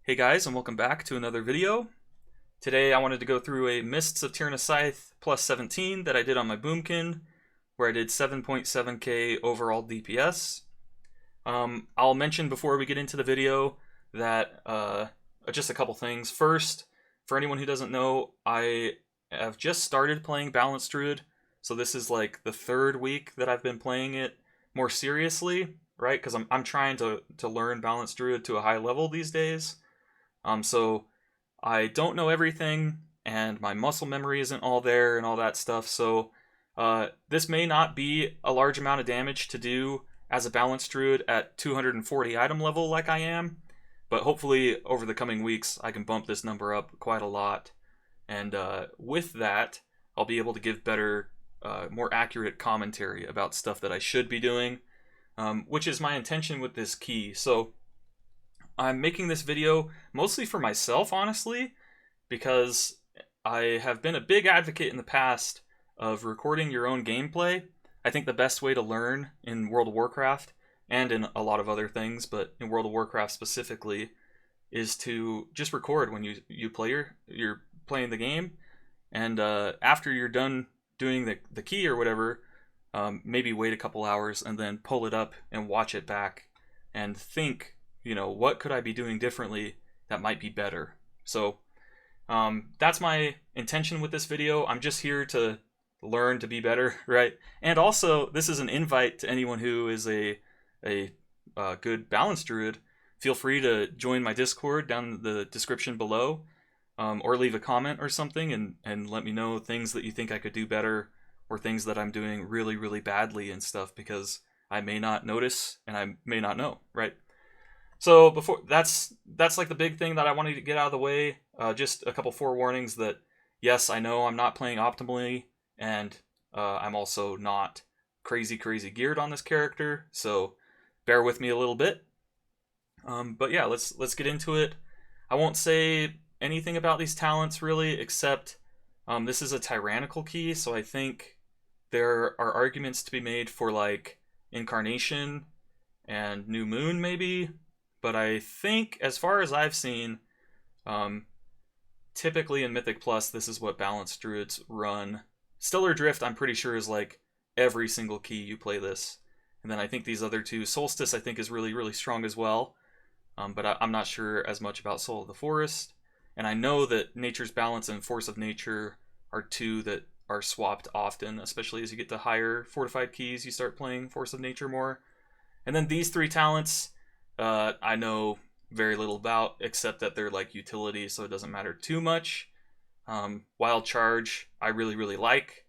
Hey guys, and welcome back to another video. Today I wanted to go through a Mists of Tyrannus Scythe plus 17 that I did on my Boomkin, where I did 7.7k overall DPS. I'll mention before we get into the video that just a couple things. First, for anyone who doesn't know, I have just started playing Balanced Druid, so this is like the third week that I've been playing it more seriously, right? Because I'm trying to learn Balanced Druid to a high level these days. So I don't know everything, and my muscle memory isn't all there and all that stuff, so this may not be a large amount of damage to do as a Balanced Druid at 240 item level like I am, but hopefully over the coming weeks I can bump this number up quite a lot, and with that I'll be able to give better, more accurate commentary about stuff that I should be doing, which is my intention with this key. So I'm making this video mostly for myself, honestly, because I have been a big advocate in the past of recording your own gameplay. I think the best way to learn in World of Warcraft, and in a lot of other things, but in World of Warcraft specifically, is to just record when you're playing the game, and after you're done doing the key or whatever, maybe wait a couple hours and then pull it up and watch it back and think, what could I be doing differently that might be better? So that's my intention with this video. I'm just here to learn to be better, right? And also, this is an invite to anyone who is a good Balanced Druid. Feel free to join my Discord down in the description below, or leave a comment or something and let me know things that you think I could do better, or things that I'm doing really, really badly and stuff, because I may not notice and I may not know, right? So before that's like the big thing that I wanted to get out of the way. Just a couple forewarnings that, yes, I know I'm not playing optimally, and I'm also not crazy geared on this character, so bear with me a little bit. But yeah, let's get into it. I won't say anything about these talents really, except this is a tyrannical key, so I think there are arguments to be made for like Incarnation and New Moon maybe. But I think, as far as I've seen, typically in Mythic Plus, this is what Balanced Druids run. Stellar Drift, I'm pretty sure, is like every single key you play this. And then I think these other two, Solstice, I think is really, really strong as well. But I'm not sure as much about Soul of the Forest. And I know that Nature's Balance and Force of Nature are two that are swapped often, especially as you get to higher fortified keys, you start playing Force of Nature more. And then these three talents, I know very little about, except that they're like utility, so it doesn't matter too much. Wild Charge, I really, really like,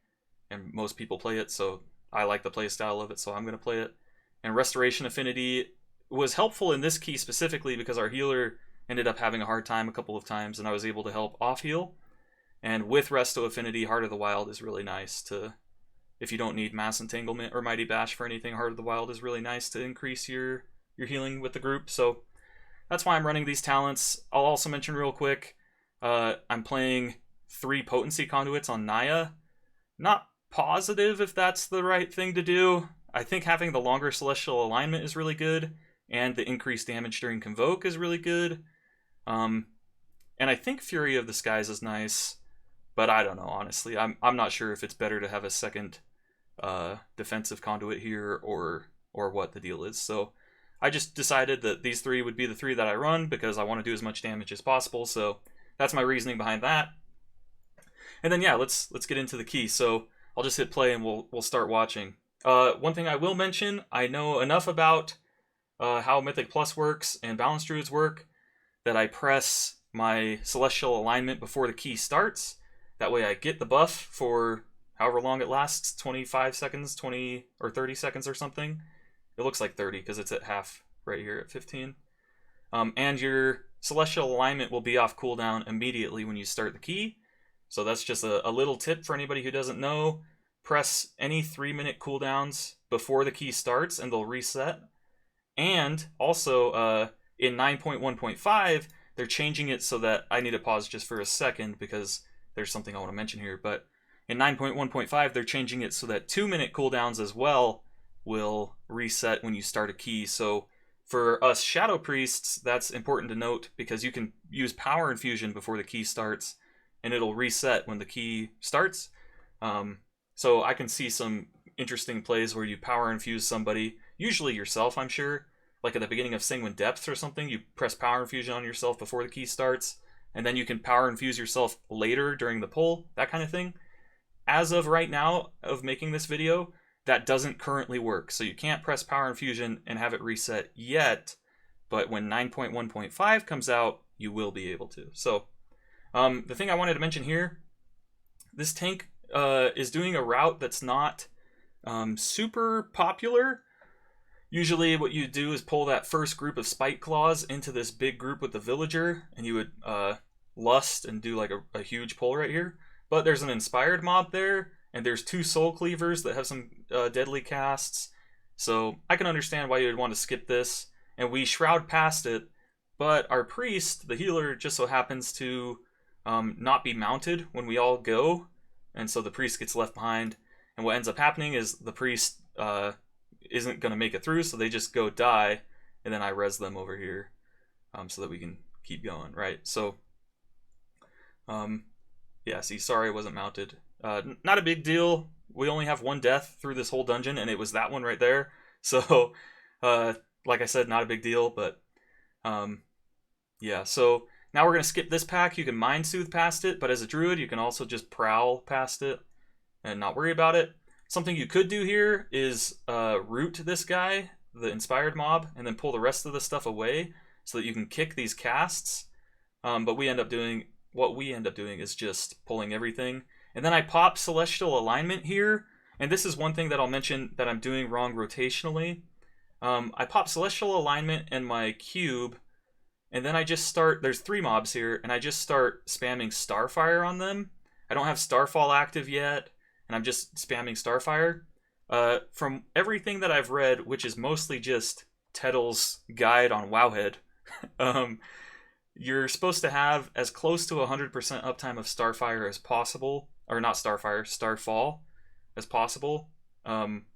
and most people play it, so I like the play style of it, so I'm going to play it. And Restoration Affinity was helpful in this key specifically because our healer ended up having a hard time a couple of times, and I was able to help off-heal. And with Resto Affinity, Heart of the Wild is really nice to, if you don't need Mass Entanglement or Mighty Bash for anything, Heart of the Wild is really nice to increase your healing with the group. So that's why I'm running these talents. I'll also mention real quick, I'm playing 3 potency conduits on Naya. Not positive if that's the right thing to do. I think having the longer celestial alignment is really good, and the increased damage during Convoke is really good. And I think Fury of the Skies is nice, but I don't know, honestly. I'm not sure if it's better to have a second defensive conduit here or what the deal is. So I just decided that these 3 would be the 3 that I run because I want to do as much damage as possible. So that's my reasoning behind that. And then yeah, let's get into the key. So I'll just hit play and we'll start watching. One thing I will mention, I know enough about how Mythic Plus works and Balanced Druids work that I press my Celestial Alignment before the key starts. That way I get the buff for however long it lasts, 25 seconds, 20 or 30 seconds or something. It looks like 30 because it's at half right here at 15. And your Celestial Alignment will be off cooldown immediately when you start the key. So that's just a little tip for anybody who doesn't know. Press any 3-minute cooldowns before the key starts and they'll reset. And also in 9.1.5, they're changing it so that, I need to pause just for a second because there's something I want to mention here. But in 9.1.5, they're changing it so that 2-minute cooldowns as well will reset when you start a key. So For us Shadow Priests, that's important to note because you can use Power Infusion before the key starts, and it'll reset when the key starts. So I can see some interesting plays where you Power Infuse somebody, usually yourself, I'm sure. Like at the beginning of Sanguine Depths or something, you press Power Infusion on yourself before the key starts, and then you can Power Infuse yourself later during the pull, that kind of thing. As of right now, of making this video, that doesn't currently work. So you can't press Power Infusion and have it reset yet, but when 9.1.5 comes out, you will be able to. So the thing I wanted to mention here, this tank is doing a route that's not super popular. Usually what you do is pull that first group of Spike Claws into this big group with the Villager, and you would Lust and do like a huge pull right here. But there's an Inspired Mob there, and there's 2 Soul Cleavers that have some deadly casts. So I can understand why you would want to skip this. And we Shroud past it, but our Priest, the healer, just so happens to not be mounted when we all go. And so the Priest gets left behind. And what ends up happening is the Priest isn't going to make it through, so they just go die, and then I res them over here so that we can keep going, right? So, yeah, see, sorry I wasn't mounted. Not a big deal. We only have 1 death through this whole dungeon, and it was that one right there. So, like I said, not a big deal, but, yeah. So, now we're going to skip this pack. You can Mind Soothe past it, but as a Druid, you can also just Prowl past it and not worry about it. Something you could do here is root this guy, the Inspired Mob, and then pull the rest of the stuff away so that you can kick these casts. But what we end up doing is just pulling everything. And then I pop Celestial Alignment here, and this is one thing that I'll mention that I'm doing wrong rotationally. I pop Celestial Alignment and my cube, and then I just start, there's 3 mobs here, and I just start spamming Starfire on them. I don't have Starfall active yet, and I'm just spamming Starfire. From everything that I've read, which is mostly just Tettle's guide on Wowhead, you're supposed to have as close to 100% uptime of Starfire as possible, or not Starfire, Starfall as possible,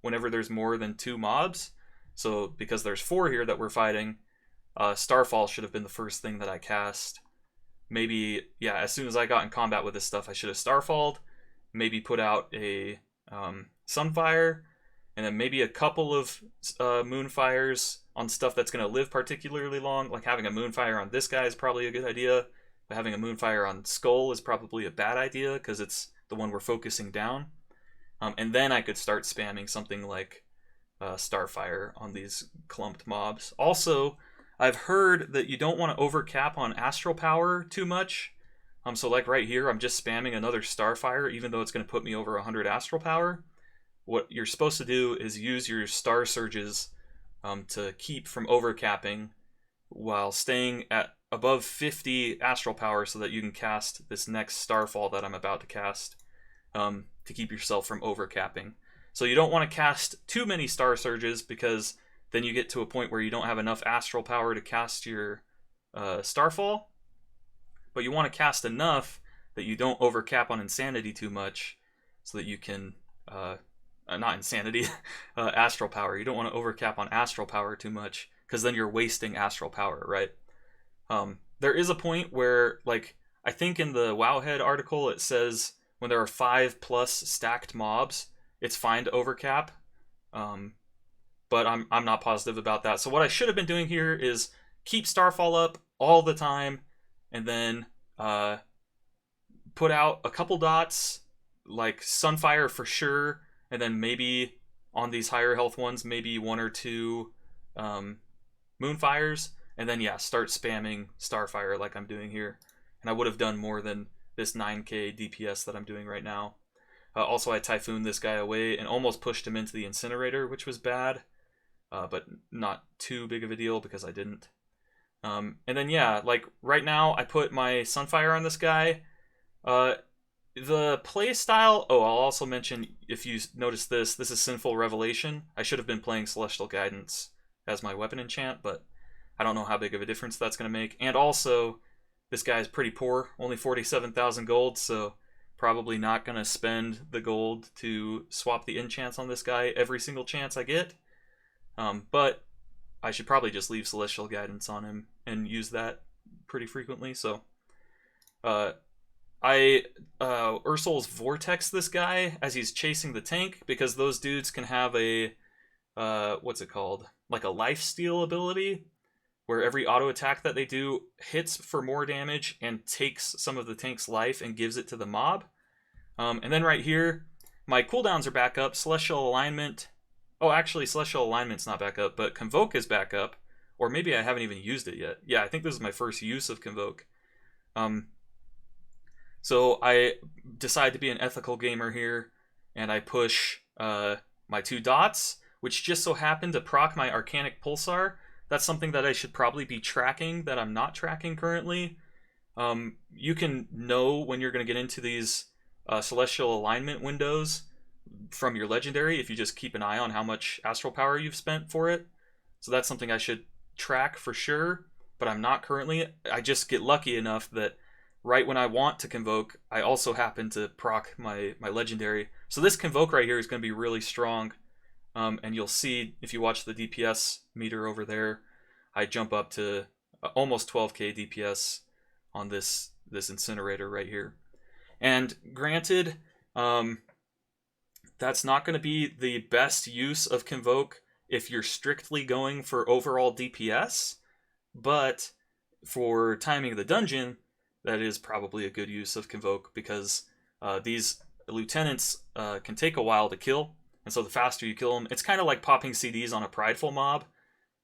whenever there's more than 2 mobs. So because there's 4 here that we're fighting, Starfall should have been the first thing that I cast. Maybe, yeah, as soon as I got in combat with this stuff, I should have Starfalled. Maybe put out a Sunfire, and then maybe a couple of Moonfires on stuff that's going to live particularly long. Like having a Moonfire on this guy is probably a good idea, but having a Moonfire on Skull is probably a bad idea because it's the one we're focusing down. And then I could start spamming something like Starfire on these clumped mobs. Also, I've heard that you don't want to overcap on Astral Power too much. So like right here, I'm just spamming another Starfire, even though it's going to put me over 100 Astral Power. What you're supposed to do is use your Star Surges to keep from overcapping while staying at above 50 Astral Power so that you can cast this next Starfall that I'm about to cast to keep yourself from overcapping. So you don't want to cast too many Star Surges because then you get to a point where you don't have enough Astral Power to cast your Starfall. But you want to cast enough that you don't overcap on Insanity too much so that you can, not Insanity, Astral Power. You don't want to overcap on Astral Power too much because then you're wasting Astral Power, right? There is a point where, like, I think in the Wowhead article it says when there are 5+ stacked mobs, it's fine to overcap. But I'm not positive about that. So what I should have been doing here is keep Starfall up all the time, and then put out a couple dots, like Sunfire for sure, and then maybe on these higher health ones, maybe 1 or 2 Moonfires, and then yeah, start spamming Starfire like I'm doing here. And I would have done more than this 9k DPS that I'm doing right now. Also, I Typhooned this guy away and almost pushed him into the Incinerator, which was bad, but not too big of a deal because I didn't. And then yeah, like right now I put my Sunfire on this guy. The play style, oh, I'll also mention, if you notice this is Sinful Revelation. I should have been playing Celestial Guidance as my weapon enchant, but I don't know how big of a difference that's going to make. And also, this guy is pretty poor, only 47,000 gold, so probably not going to spend the gold to swap the enchants on this guy every single chance I get. But I should probably just leave Celestial Guidance on him and use that pretty frequently. So I Ursul's Vortex this guy as he's chasing the tank, because those dudes can have a what's it called? Like a lifesteal ability, where every auto attack that they do hits for more damage and takes some of the tank's life and gives it to the mob. And then right here, my cooldowns are back up. Celestial Alignment. Oh, actually, Celestial Alignment's not back up, but Convoke is back up. Or maybe I haven't even used it yet. Yeah, I think this is my first use of Convoke. So I decide to be an ethical gamer here, and I push my 2 dots, which just so happen to proc my Arcanic Pulsar. That's something that I should probably be tracking that I'm not tracking currently. You can know when you're going to get into these Celestial Alignment windows from your Legendary if you just keep an eye on how much Astral Power you've spent for it. So that's something I should track for sure, but I'm not currently. I just get lucky enough that right when I want to Convoke, I also happen to proc my Legendary. So this Convoke right here is going to be really strong. And you'll see if you watch the DPS meter over there, I jump up to almost 12k DPS on this Incinerator right here. And granted, that's not going to be the best use of Convoke if you're strictly going for overall DPS, but for timing the dungeon, that is probably a good use of Convoke, because these lieutenants can take a while to kill. And so the faster you kill them, it's kind of like popping CDs on a prideful mob.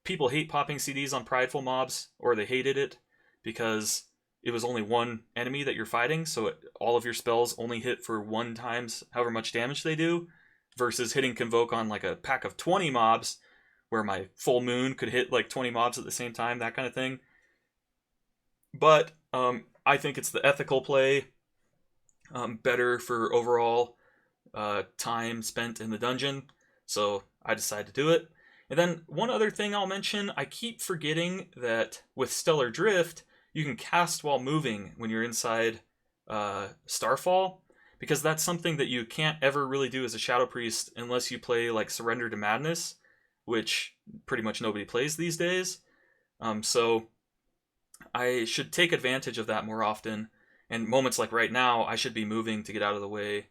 People hate popping CDs on prideful mobs, or they hated it because it was only one enemy that you're fighting, so all of your spells only hit for 1 times however much damage they do, versus hitting Convoke on like a pack of 20 mobs, where my full moon could hit like 20 mobs at the same time, that kind of thing. But I think it's the ethical play, better for overall time spent in the dungeon, so I decided to do it. And then one other thing I'll mention, I keep forgetting that with Stellar Drift, you can cast while moving when you're inside Starfall, because that's something that you can't ever really do as a Shadow Priest unless you play like Surrender to Madness, which pretty much nobody plays these days. So I should take advantage of that more often, and moments like right now, I should be moving to get out of the way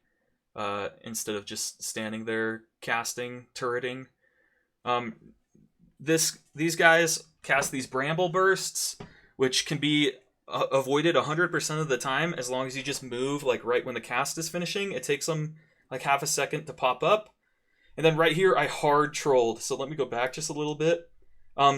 instead of just standing there casting, turreting. These guys cast these Bramble Bursts, which can be avoided 100% of the time as long as you just move like right when the cast is finishing. It takes them like half a second to pop up. And then right here, I hard trolled. So let me go back just a little bit.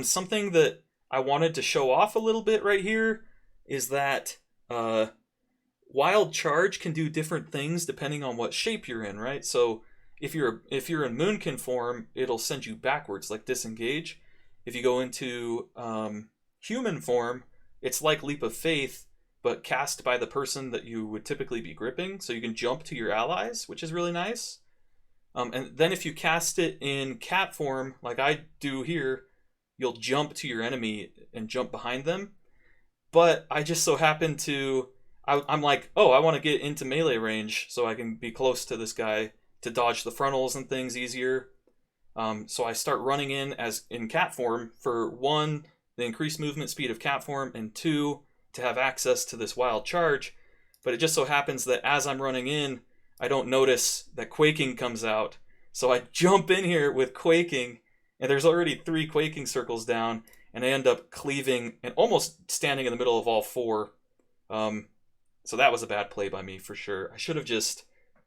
Something that I wanted to show off a little bit right here is that Wild Charge can do different things depending on what shape you're in, right? So if you're in Moonkin form, it'll send you backwards, like Disengage. If you go into human form, it's like Leap of Faith, but cast by the person that you would typically be gripping, so you can jump to your allies, which is really nice. And then if you cast it in cat form, like I do here, you'll jump to your enemy and jump behind them. But I just so happen to... I'm like, oh, I want to get into melee range so I can be close to this guy to dodge the frontals and things easier. So I start running in cat form for 1, the increased movement speed of cat form, and 2, to have access to this Wild Charge. But it just so happens that as I'm running in, I don't notice that Quaking comes out. So I jump in here with Quaking, and there's already 3 Quaking circles down, and I end up cleaving and almost standing in the middle of all 4. So that was a bad play by me for sure. I should have just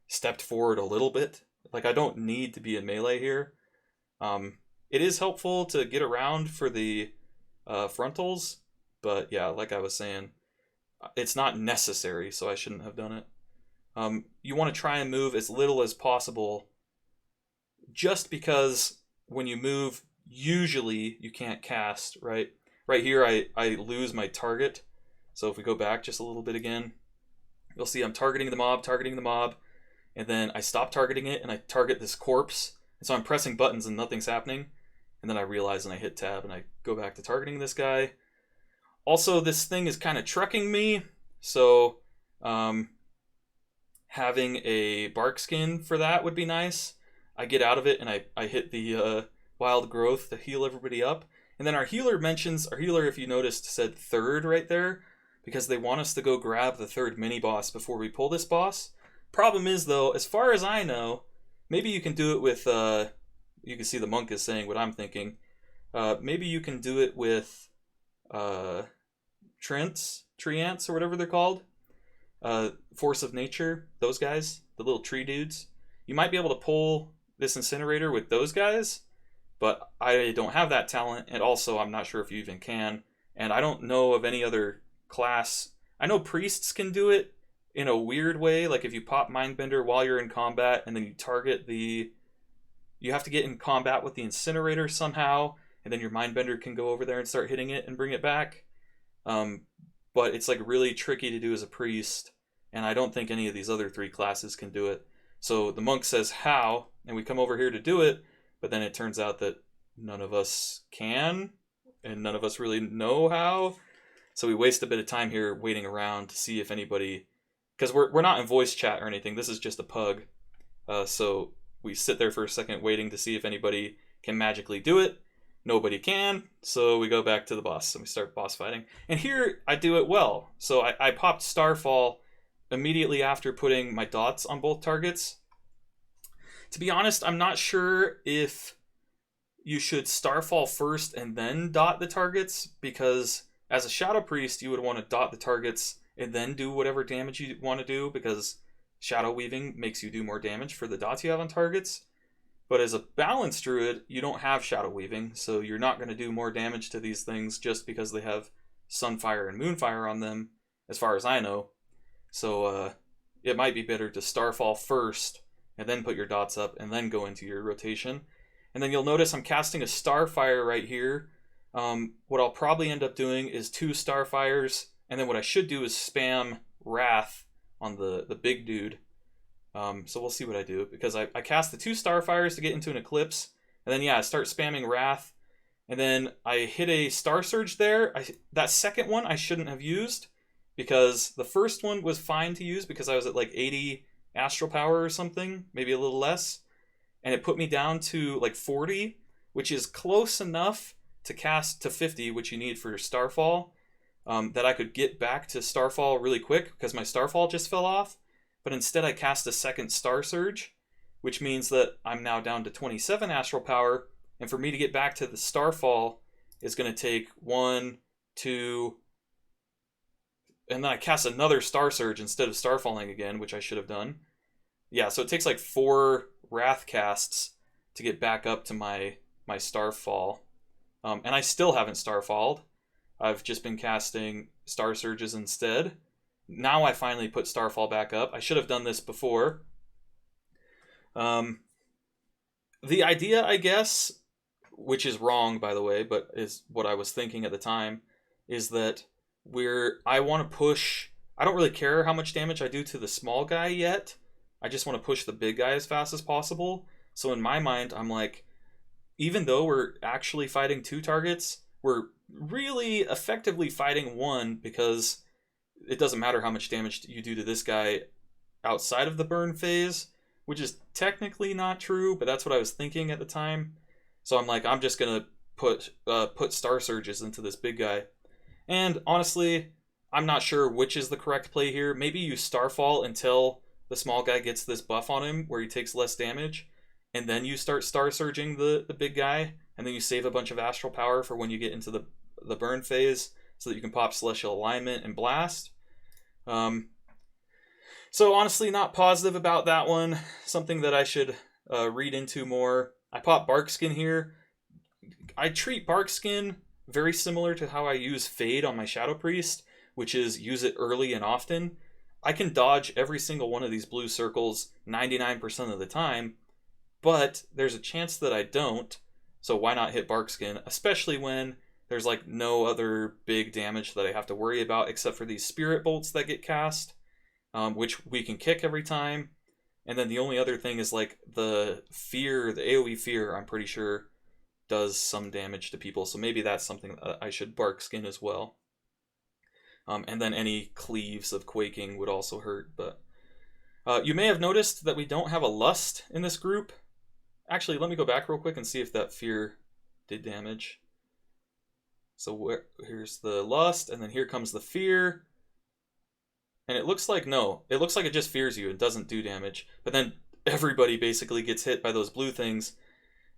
stepped forward a little bit. Like, I don't need to be in melee here. It is helpful to get around for the frontals, but yeah, like I was saying, it's not necessary, so I shouldn't have done it. You want to try and move as little as possible, just because when you move, usually you can't cast, right? Right here, I lose my target. So if we go back just a little bit again, you'll see I'm targeting the mob, and then I stop targeting it, and I target this corpse. And so I'm pressing buttons and nothing's happening. And then I realize and I hit tab and I go back to targeting this guy. Also, this thing is kind of trucking me, so having a bark skin for that would be nice. I get out of it and I hit the wild growth to heal everybody up. And then our healer mentions, our healer, if you noticed, said third right there, because they want us to go grab the third mini-boss before we pull this boss. Problem is, though, as far as I know, maybe you can do it with, you can see the monk is saying what I'm thinking. Maybe you can do it with tree ants, or whatever they're called. Force of nature, those guys, the little tree dudes. You might be able to pull this incinerator with those guys, but I don't have that talent, and also I'm not sure if you even can, and I don't know of any other class. I know priests can do it in a weird way, like if you pop Mindbender while you're in combat, and then you target the... You have to get in combat with the incinerator somehow, and then your Mindbender can go over there and start hitting it and bring it back. But it's like really tricky to do as a priest, and I don't think any of these other 3 classes can do it. So the monk says how, and we come over here to do it, but then it turns out that none of us can, and none of us really know how. So we waste a bit of time here waiting around to see if anybody... Because we're not in voice chat or anything, this is just a pug. So we sit there for a second waiting to see if anybody can magically do it. Nobody can, so we go back to the boss and we start boss fighting. And here I do it well. So I popped Starfall immediately after putting my dots on both targets. To be honest, I'm not sure if you should Starfall first and then dot the targets, because as a Shadow Priest you would want to dot the targets and then do whatever damage you want to do, because Shadow Weaving makes you do more damage for the dots you have on targets. But as a balanced Druid, you don't have Shadow Weaving, so you're not going to do more damage to these things just because they have Sunfire and Moonfire on them, as far as I know. So it might be better to Starfall first, and then put your dots up, and then go into your rotation. And then you'll notice I'm casting a Starfire right here. What I'll probably end up doing is 2 Starfires, and then what I should do is spam Wrath on the big dude. So we'll see what I do, because I cast the 2 Starfires to get into an Eclipse, and then yeah, I start spamming Wrath, and then I hit a Star Surge there. That second one I shouldn't have used, because the first one was fine to use because I was at like 80 Astral Power or something, maybe a little less, and it put me down to like 40, which is close enough to cast to 50, which you need for Starfall, that I could get back to Starfall really quick, because my Starfall just fell off. But instead I cast a second Star Surge, which means that I'm now down to 27 Astral Power, and for me to get back to the Starfall is going to take 1, 2, and then I cast another Star Surge instead of Starfalling again, which I should have done. Yeah, so it takes like 4 Wrath casts to get back up to my Starfall. And I still haven't Starfalled. I've just been casting Star Surges instead. Now I finally put Starfall back up. I should have done this before. The idea, I guess, which is wrong, by the way, but is what I was thinking at the time, is that I want to push... I don't really care how much damage I do to the small guy yet. I just want to push the big guy as fast as possible. So in my mind, I'm like, even though we're actually fighting 2 targets, we're really effectively fighting 1, because it doesn't matter how much damage you do to this guy outside of the burn phase, which is technically not true, but that's what I was thinking at the time. So I'm like, I'm just gonna put Star Surges into this big guy. And honestly, I'm not sure which is the correct play here. Maybe you Starfall until the small guy gets this buff on him where he takes less damage, and then you start Star Surging the big guy, and then you save a bunch of Astral Power for when you get into the burn phase, so that you can pop Celestial Alignment and Blast. So honestly, not positive about that one. Something that I should read into more. I pop Barkskin here. I treat Barkskin very similar to how I use Fade on my Shadow Priest, which is use it early and often. I can dodge every single one of these blue circles 99% of the time, but there's a chance that I don't, so why not hit Barkskin, especially when there's like no other big damage that I have to worry about except for these Spirit Bolts that get cast, which we can kick every time. And then the only other thing is like the Fear, the AoE Fear, I'm pretty sure does some damage to people, so maybe that's something that I should Barkskin as well. And then any Cleaves of Quaking would also hurt, but you may have noticed that we don't have a Lust in this group. Actually, let me go back real quick and see if that Fear did damage. So here's the lust, and then here comes the fear. And it looks like, no, it looks like it just fears you and doesn't do damage. But then everybody basically gets hit by those blue things.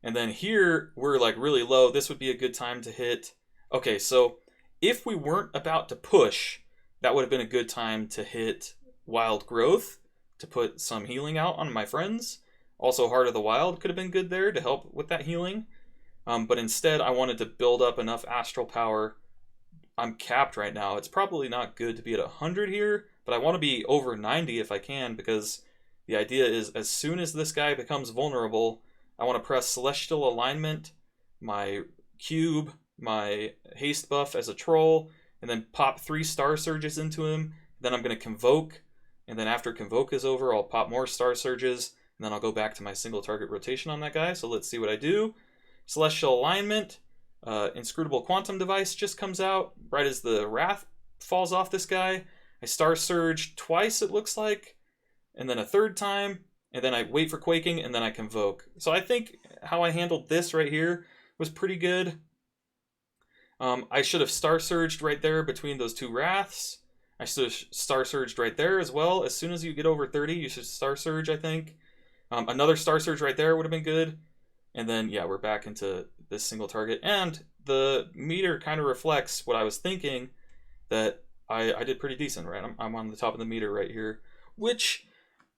And then here, we're like really low. This would be a good time to hit. Okay, so if we weren't about to push, that would have been a good time to hit Wild Growth to put some healing out on my friends. Also, Heart of the Wild could have been good there to help with that healing. But instead, I wanted to build up enough astral power. I'm capped right now. It's probably not good to be at 100 here, but I want to be over 90 if I can, because the idea is as soon as this guy becomes vulnerable, I want to press Celestial Alignment, my Cube, my Haste buff as a troll, and then pop 3 Star Surges into him. Then I'm going to Convoke, and then after Convoke is over, I'll pop more Star Surges, and then I'll go back to my single target rotation on that guy. So let's see what I do. Celestial Alignment, Inscrutable Quantum Device just comes out right as the Wrath falls off this guy. I Star Surge twice, it looks like, and then a third time, and then I wait for Quaking, and then I Convoke. So I think how I handled this right here was pretty good. I should have Star Surged right there between those 2 Wraths. I should have Star Surged right there as well. As soon as you get over 30, you should Star Surge, I think. Another Star Surge right there would have been good. And then, yeah, we're back into this single target. And the meter kind of reflects what I was thinking, that I did pretty decent, right? I'm on the top of the meter right here, which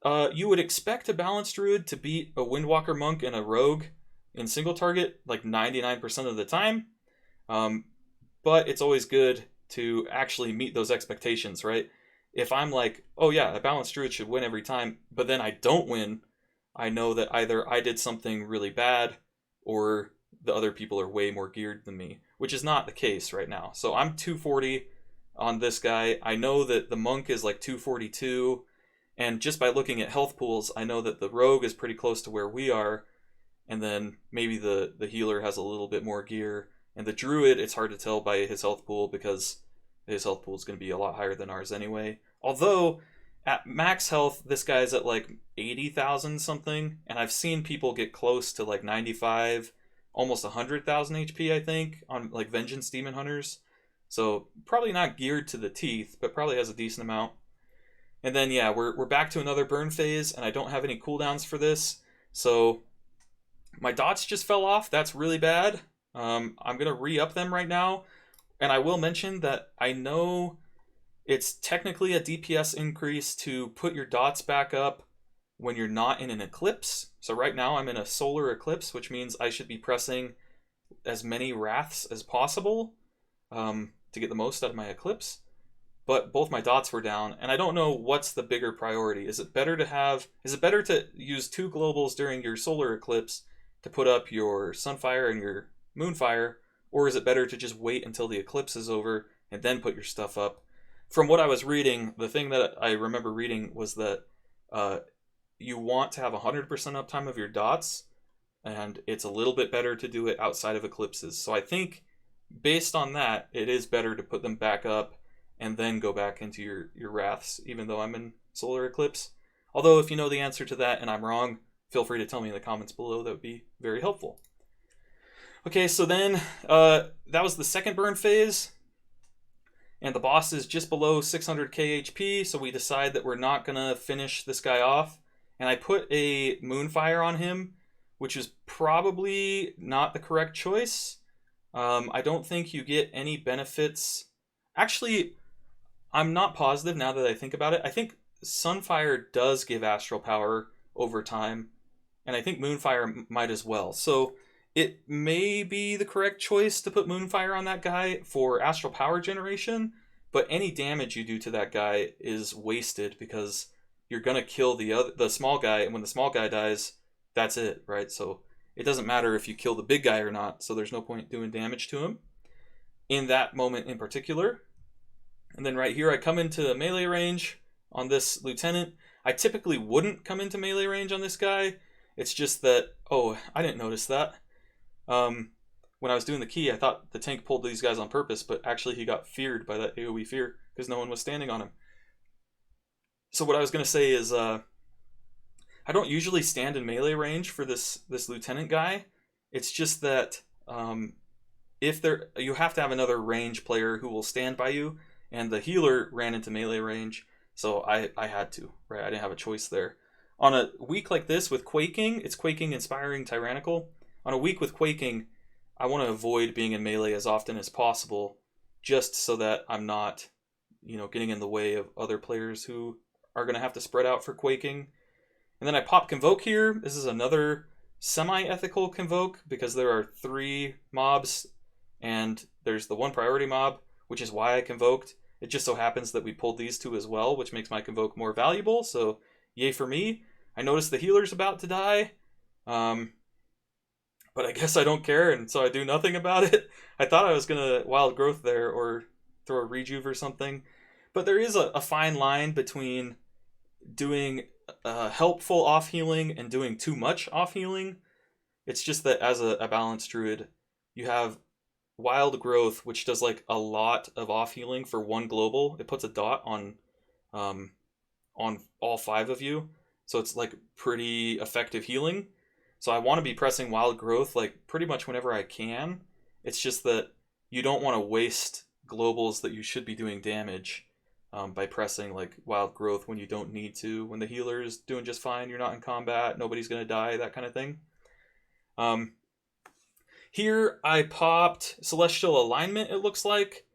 you would expect a balanced Druid to beat a Windwalker Monk and a Rogue in single target like 99% of the time. But it's always good to actually meet those expectations, right? If I'm like, oh yeah, a balanced Druid should win every time, but then I don't win, I know that either I did something really bad or the other people are way more geared than me, which is not the case right now. So I'm 240 on this guy. I know that the monk is like 242, and just by looking at health pools, I know that the rogue is pretty close to where we are, and then maybe the healer has a little bit more gear, and the druid, it's hard to tell by his health pool because his health pool is going to be a lot higher than ours anyway. Although at max health, this guy's at like 80,000 something, and I've seen people get close to like 95, almost 100,000 HP, I think, on like Vengeance Demon Hunters. So probably not geared to the teeth, but probably has a decent amount. And then, yeah, we're back to another burn phase, and I don't have any cooldowns for this. So my dots just fell off. That's really bad. I'm going to re-up them right now. And I will mention that I know it's technically a DPS increase to put your dots back up when you're not in an eclipse. So right now I'm in a solar eclipse, which means I should be pressing as many wraths as possible to get the most out of my eclipse. But both my dots were down, and I don't know what's the bigger priority. Is it better to use 2 globals during your solar eclipse to put up your Sunfire and your Moonfire, or is it better to just wait until the eclipse is over and then put your stuff up? From what I was reading, the thing that I remember reading was that you want to have 100% uptime of your dots, and it's a little bit better to do it outside of eclipses. So I think based on that, it is better to put them back up and then go back into your wraths, even though I'm in solar eclipse. Although if you know the answer to that and I'm wrong, feel free to tell me in the comments below. That would be very helpful. Okay, so then that was the second burn phase, and the boss is just below 600k HP, so we decide that we're not gonna finish this guy off, and I put a Moonfire on him, which is probably not the correct choice. I don't think you get any benefits. Actually, I'm not positive now that I think about it. I think Sunfire does give astral power over time, and I think Moonfire might as well. So it may be the correct choice to put Moonfire on that guy for astral power generation, but any damage you do to that guy is wasted because you're gonna kill the small guy, and when the small guy dies, that's it, right? So it doesn't matter if you kill the big guy or not, so there's no point doing damage to him in that moment in particular. And then right here, I come into melee range on this lieutenant. I typically wouldn't come into melee range on this guy. It's just that, oh, I didn't notice that. When I was doing the key, I thought the tank pulled these guys on purpose, but actually he got feared by that AoE fear because no one was standing on him. So what I was going to say is, I don't usually stand in melee range for this lieutenant guy. It's just that if there, you have to have another range player who will stand by you, and the healer ran into melee range, so I had to, right? I didn't have a choice there. On a week like this with Quaking, it's Quaking, Inspiring, Tyrannical. On a week with Quaking, I want to avoid being in melee as often as possible, just so that I'm not, getting in the way of other players who are going to have to spread out for Quaking. And then I pop Convoke here. This is another semi-ethical Convoke because there are 3 mobs and there's the 1 priority mob, which is why I Convoked. It just so happens that we pulled these 2 as well, which makes my Convoke more valuable, so yay for me. I noticed the healer's about to die, but I guess I don't care, and so I do nothing about it. I thought I was going to Wild Growth there or throw a Rejuve or something, but there is a fine line between doing helpful off-healing and doing too much off-healing. It's just that as a balanced druid, you have Wild Growth, which does like a lot of off-healing for 1 global. It puts a dot on all 5 of you, so it's like pretty effective healing. So I want to be pressing Wild Growth like pretty much whenever I can. It's just that you don't want to waste globals that you should be doing damage by pressing like Wild Growth when you don't need to. When the healer's doing just fine, you're not in combat, nobody's going to die, that kind of thing. Here I popped Celestial Alignment, it looks like,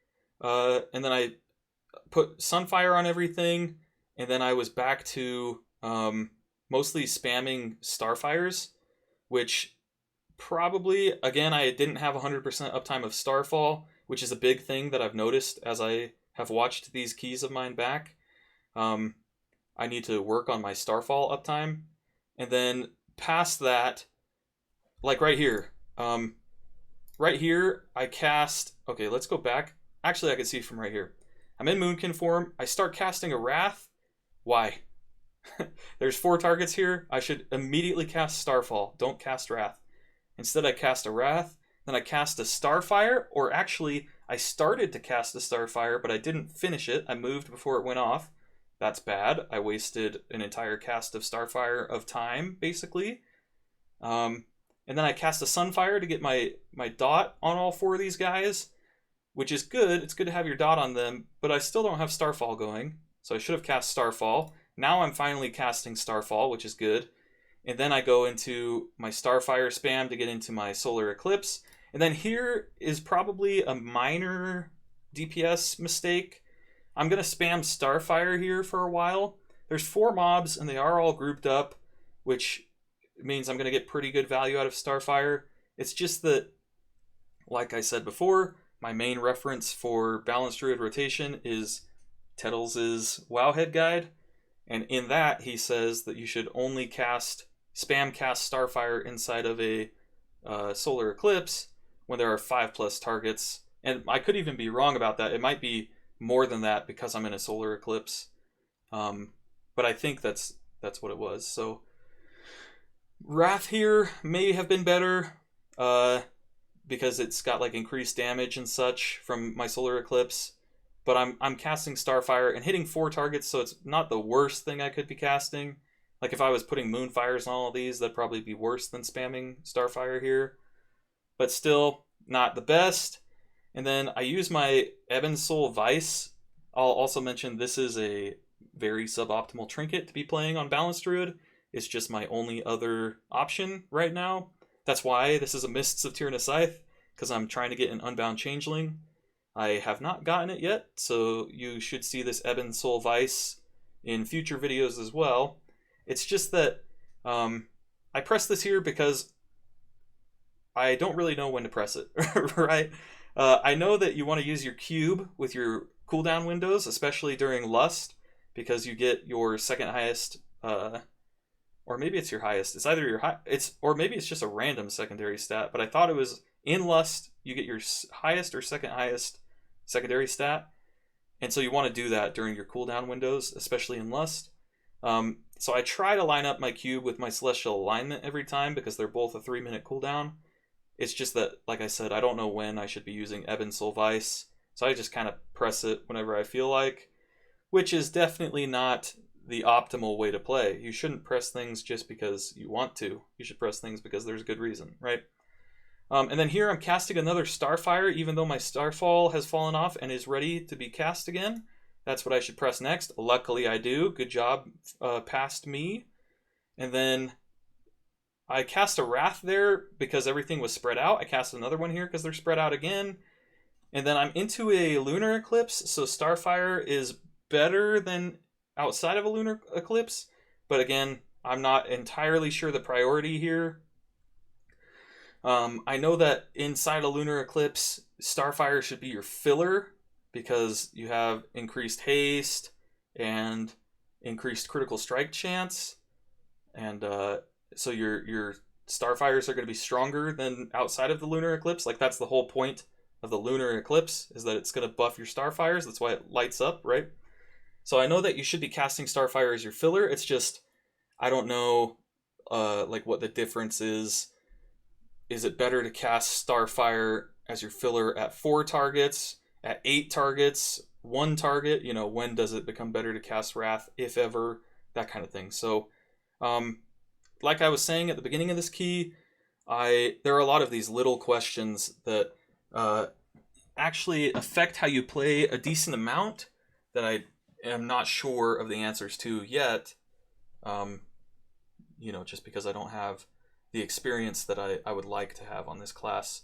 and then I put Sunfire on everything, and then I was back to mostly spamming Starfires, which probably, again, I didn't have 100% uptime of Starfall, which is a big thing that I've noticed as I have watched these keys of mine back. I need to work on my Starfall uptime. And then past that, like right here, I cast, okay, let's go back. Actually, I can see from right here. I'm in Moonkin form. I start casting a Wrath. Why? There's 4 targets here. I should immediately cast Starfall. Don't cast Wrath. Instead, I cast a Wrath. Then I cast a Starfire. Or actually, I started to cast a Starfire, but I didn't finish it. I moved before it went off. That's bad. I wasted an entire cast of Starfire of time, basically. And then I cast a Sunfire to get my dot on all 4 of these guys, which is good. It's good to have your dot on them, but I still don't have Starfall going. So I should have cast Starfall. Now I'm finally casting Starfall, which is good. And then I go into my Starfire spam to get into my Solar Eclipse. And then here is probably a minor DPS mistake. I'm going to spam Starfire here for a while. There's 4 mobs, and they are all grouped up, which means I'm going to get pretty good value out of Starfire. It's just that, like I said before, my main reference for Balanced Druid rotation is Tettles' Wowhead Guide. And in that, he says that you should only spam cast Starfire inside of a Solar Eclipse when there are 5+ targets. And I could even be wrong about that. It might be more than that because I'm in a Solar Eclipse. But I think that's what it was. So Wrath here may have been better because it's got like increased damage and such from my Solar Eclipse. But I'm casting Starfire and hitting 4 targets, so it's not the worst thing I could be casting. Like if I was putting Moonfires on all of these, that'd probably be worse than spamming Starfire here. But still, not the best. And then I use my Ebon Soul Vice. I'll also mention this is a very suboptimal trinket to be playing on Balanced Druid. It's just my only other option right now. That's why this is a Mists of Tyrannus Scythe, because I'm trying to get an Unbound Changeling. I have not gotten it yet, so you should see this Ebon Soul Vice in future videos as well. It's just that I press this here because I don't really know when to press it, right? I know that you want to use your cube with your cooldown windows, especially during Lust, because you get your second highest, or maybe it's your highest. It's either your or maybe it's just a random secondary stat. But I thought it was in Lust you get your highest or second highest secondary stat, and so you want to do that during your cooldown windows, especially in Lust. So I try to line up my cube with my Celestial Alignment every time because they're both a 3-minute cooldown. It's just that, like I said, I don't know when I should be using Ebon Soul Vice, so I just kind of press it whenever I feel like, which is definitely not the optimal way to play. You shouldn't press things just because you want to. You should press things because there's a good reason, right? And then here I'm casting another Starfire, even though my Starfall has fallen off and is ready to be cast again. That's what I should press next. Luckily I do. Good job, past me. And then I cast a Wrath there because everything was spread out. I cast another one here because they're spread out again. And then I'm into a Lunar Eclipse, so Starfire is better than outside of a Lunar Eclipse. But again, I'm not entirely sure the priority here. I know that inside a Lunar Eclipse, Starfire should be your filler because you have increased haste and increased critical strike chance. And so your Starfires are going to be stronger than outside of the Lunar Eclipse. Like, that's the whole point of the Lunar Eclipse, is that it's going to buff your Starfires. That's why it lights up, right? So I know that you should be casting Starfire as your filler. It's just, I don't know like what the difference is. Is it better to cast Starfire as your filler at 4 targets, at 8 targets, 1 target? You know, when does it become better to cast Wrath, if ever? That kind of thing. So, like I was saying at the beginning of this key, there are a lot of these little questions that actually affect how you play a decent amount that I am not sure of the answers to yet. You know, just because I don't have the experience that I would like to have on this class.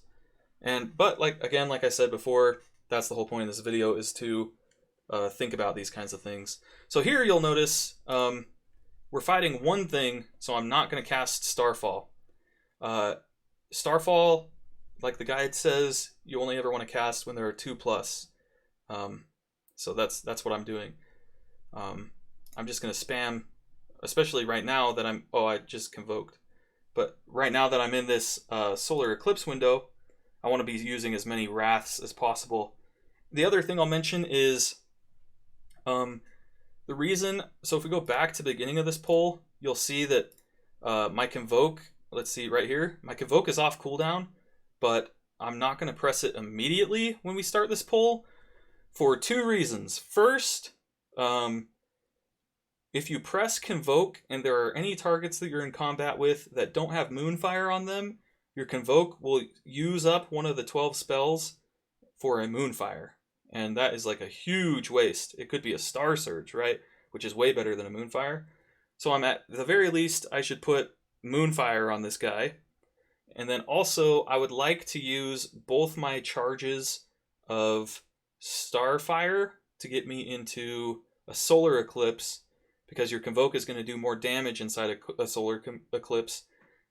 But like I said before, that's the whole point of this video, is to think about these kinds of things. So here you'll notice we're fighting one thing, so I'm not going to cast Starfall. Starfall, like the guide says, you only ever want to cast when there are 2+. So that's what I'm doing. I'm just going to spam, especially right now that I just convoked. But right now that I'm in this solar eclipse window, I want to be using as many Wraths as possible. The other thing I'll mention is the reason. So if we go back to the beginning of this poll, you'll see that my convoke, let's see right here, my convoke is off cooldown, but I'm not going to press it immediately when we start this poll for 2 reasons. First, if you press Convoke and there are any targets that you're in combat with that don't have Moonfire on them, your Convoke will use up one of the 12 spells for a Moonfire. And that is like a huge waste. It could be a Star Surge, right? Which is way better than a Moonfire. So I'm at the very least, I should put Moonfire on this guy. And then also, I would like to use both my charges of Starfire to get me into a Solar Eclipse, because your Convoke is going to do more damage inside a Solar Eclipse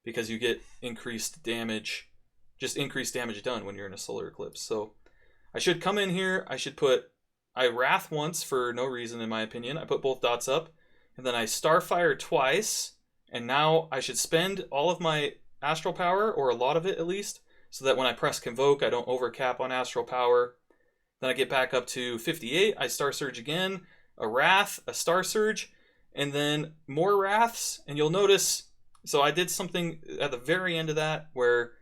because you get increased damage, just increased damage done when you're in a Solar Eclipse. So I should come in here, I Wrath once for no reason in my opinion, I put both dots up, and then I Starfire twice, and now I should spend all of my Astral Power, or a lot of it at least, so that when I press Convoke I don't overcap on Astral Power. Then I get back up to 58, I Star Surge again, a Wrath, a Star Surge, and then more Wraths. And you'll notice, so I did something at the very end of that where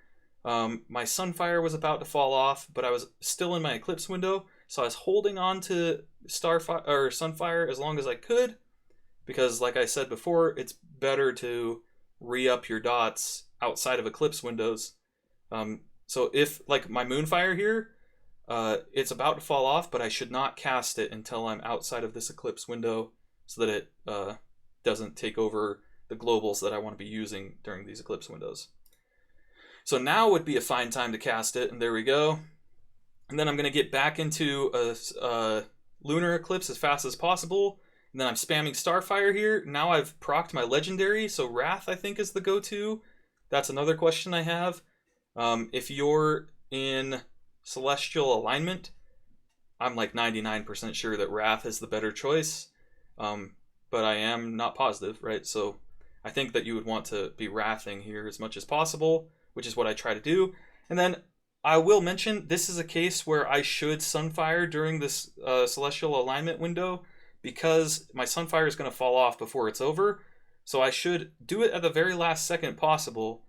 my Sunfire was about to fall off, but I was still in my Eclipse window, so I was holding on to Starfire or Sunfire as long as I could, because like I said before, it's better to re-up your dots outside of Eclipse windows. So if, like my Moonfire here, it's about to fall off, but I should not cast it until I'm outside of this Eclipse window, so that it doesn't take over the globals that I want to be using during these Eclipse windows. So now would be a fine time to cast it, and there we go. And then I'm going to get back into a Lunar Eclipse as fast as possible, and then I'm spamming Starfire here. Now I've procced my Legendary, so Wrath I think is the go-to. That's another question I have. If you're in Celestial Alignment, I'm like 99% sure that Wrath is the better choice. But I am not positive, right? So I think that you would want to be Wrathing here as much as possible, which is what I try to do. And then I will mention, this is a case where I should Sunfire during this Celestial Alignment window, because my Sunfire is going to fall off before it's over. So I should do it at the very last second possible,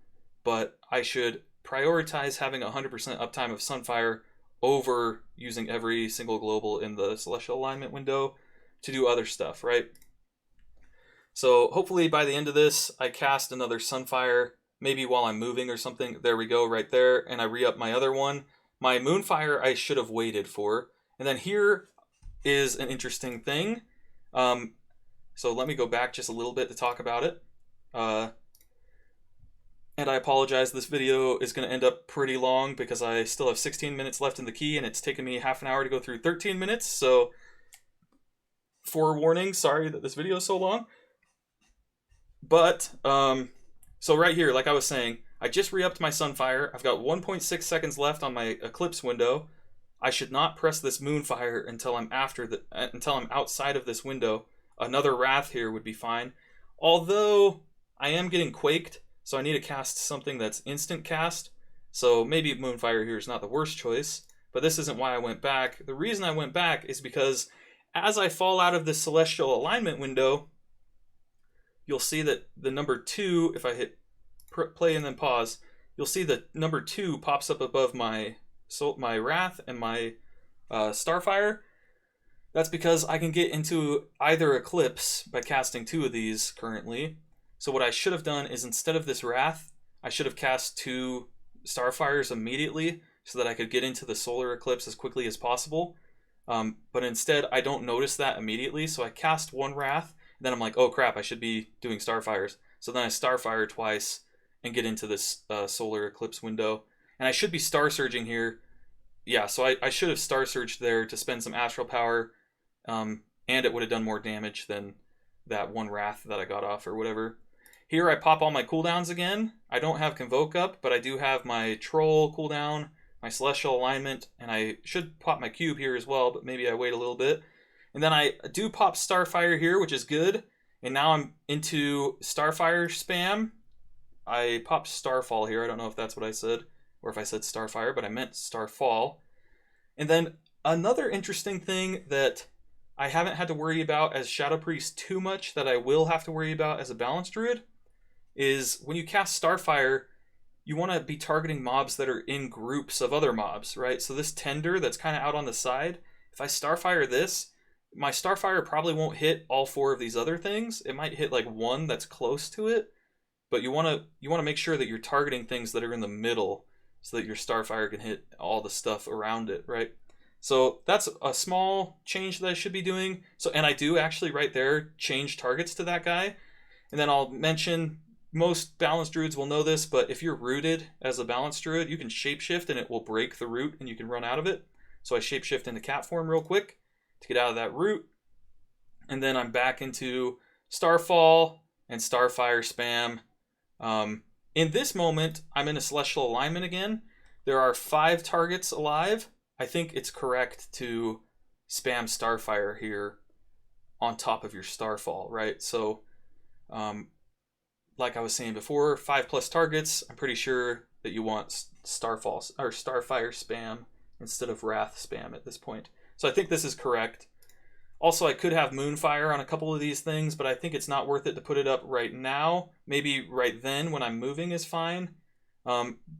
but I should prioritize having 100% uptime of Sunfire over using every single global in the Celestial Alignment window to do other stuff, right? So hopefully by the end of this, I cast another Sunfire maybe while I'm moving or something. There we go, right there. And I re-up my other one. My Moonfire I should have waited for. And then here is an interesting thing. So let me go back just a little bit to talk about it. And I apologize, this video is going to end up pretty long because I still have 16 minutes left in the key and it's taken me half an hour to go through 13 minutes. So forewarning, sorry that this video is so long. But, so right here, like I was saying, I just re-upped my Sunfire. I've got 1.6 seconds left on my Eclipse window. I should not press this Moonfire until I'm outside of this window. Another Wrath here would be fine. Although I am getting quaked, so I need to cast something that's instant cast. So maybe Moonfire here is not the worst choice, but this isn't why I went back. The reason I went back is because as I fall out of this Celestial Alignment window, you'll see that the number 2, if I hit play and then pause, you'll see that number 2 pops up above my Wrath and my Starfire. That's because I can get into either Eclipse by casting 2 of these currently. So what I should have done is instead of this Wrath, I should have cast 2 Starfires immediately so that I could get into the Solar Eclipse as quickly as possible. But instead, I don't notice that immediately, so I cast 1 Wrath, and then I'm like, oh crap, I should be doing Starfires. So then I Starfire twice and get into this Solar Eclipse window. And I should be Star Surging here. Yeah, so I should have Star Surged there to spend some Astral Power, and it would have done more damage than that 1 Wrath that I got off or whatever. Here I pop all my cooldowns again. I don't have Convoke up, but I do have my Troll cooldown, my Celestial Alignment, and I should pop my Cube here as well, but maybe I wait a little bit. And then I do pop Starfire here, which is good. And now I'm into Starfire spam. I popped Starfall here. I don't know if that's what I said, or if I said Starfire, but I meant Starfall. And then another interesting thing that I haven't had to worry about as Shadow Priest too much, that I will have to worry about as a Balanced Druid, is when you cast Starfire, you want to be targeting mobs that are in groups of other mobs, right? So this Tender that's kind of out on the side, if I Starfire this, my Starfire probably won't hit all 4 of these other things. It might hit like 1 that's close to it, but you want to make sure that you're targeting things that are in the middle so that your Starfire can hit all the stuff around it, right? So that's a small change that I should be doing. So, and I do actually right there change targets to that guy. And then I'll mention, most Balanced Druids will know this, but if you're rooted as a Balanced Druid, you can shapeshift and it will break the root and you can run out of it. So I shapeshift into cat form real quick to get out of that root. And then I'm back into Starfall and Starfire spam. In this moment, I'm in a Celestial Alignment again. There are 5 targets alive. I think it's correct to spam Starfire here on top of your Starfall, right? So, like I was saying before, 5+ targets. I'm pretty sure that you want Starfall or Starfire spam instead of Wrath spam at this point. So I think this is correct. Also, I could have Moonfire on a couple of these things, but I think it's not worth it to put it up right now. Maybe right then when I'm moving is fine.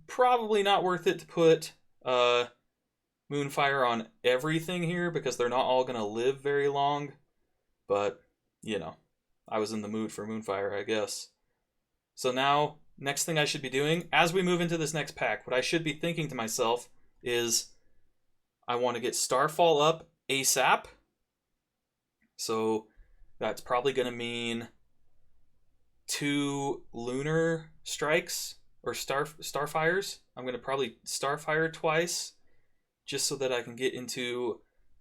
Probably not worth it to put Moonfire on everything here because they're not all going to live very long. But, you know, I was in the mood for Moonfire, I guess. So now, next thing I should be doing, as we move into this next pack, what I should be thinking to myself is I want to get Starfall up ASAP. So that's probably going to mean 2 Lunar Strikes or Starfires. I'm going to probably Starfire twice just so that I can get into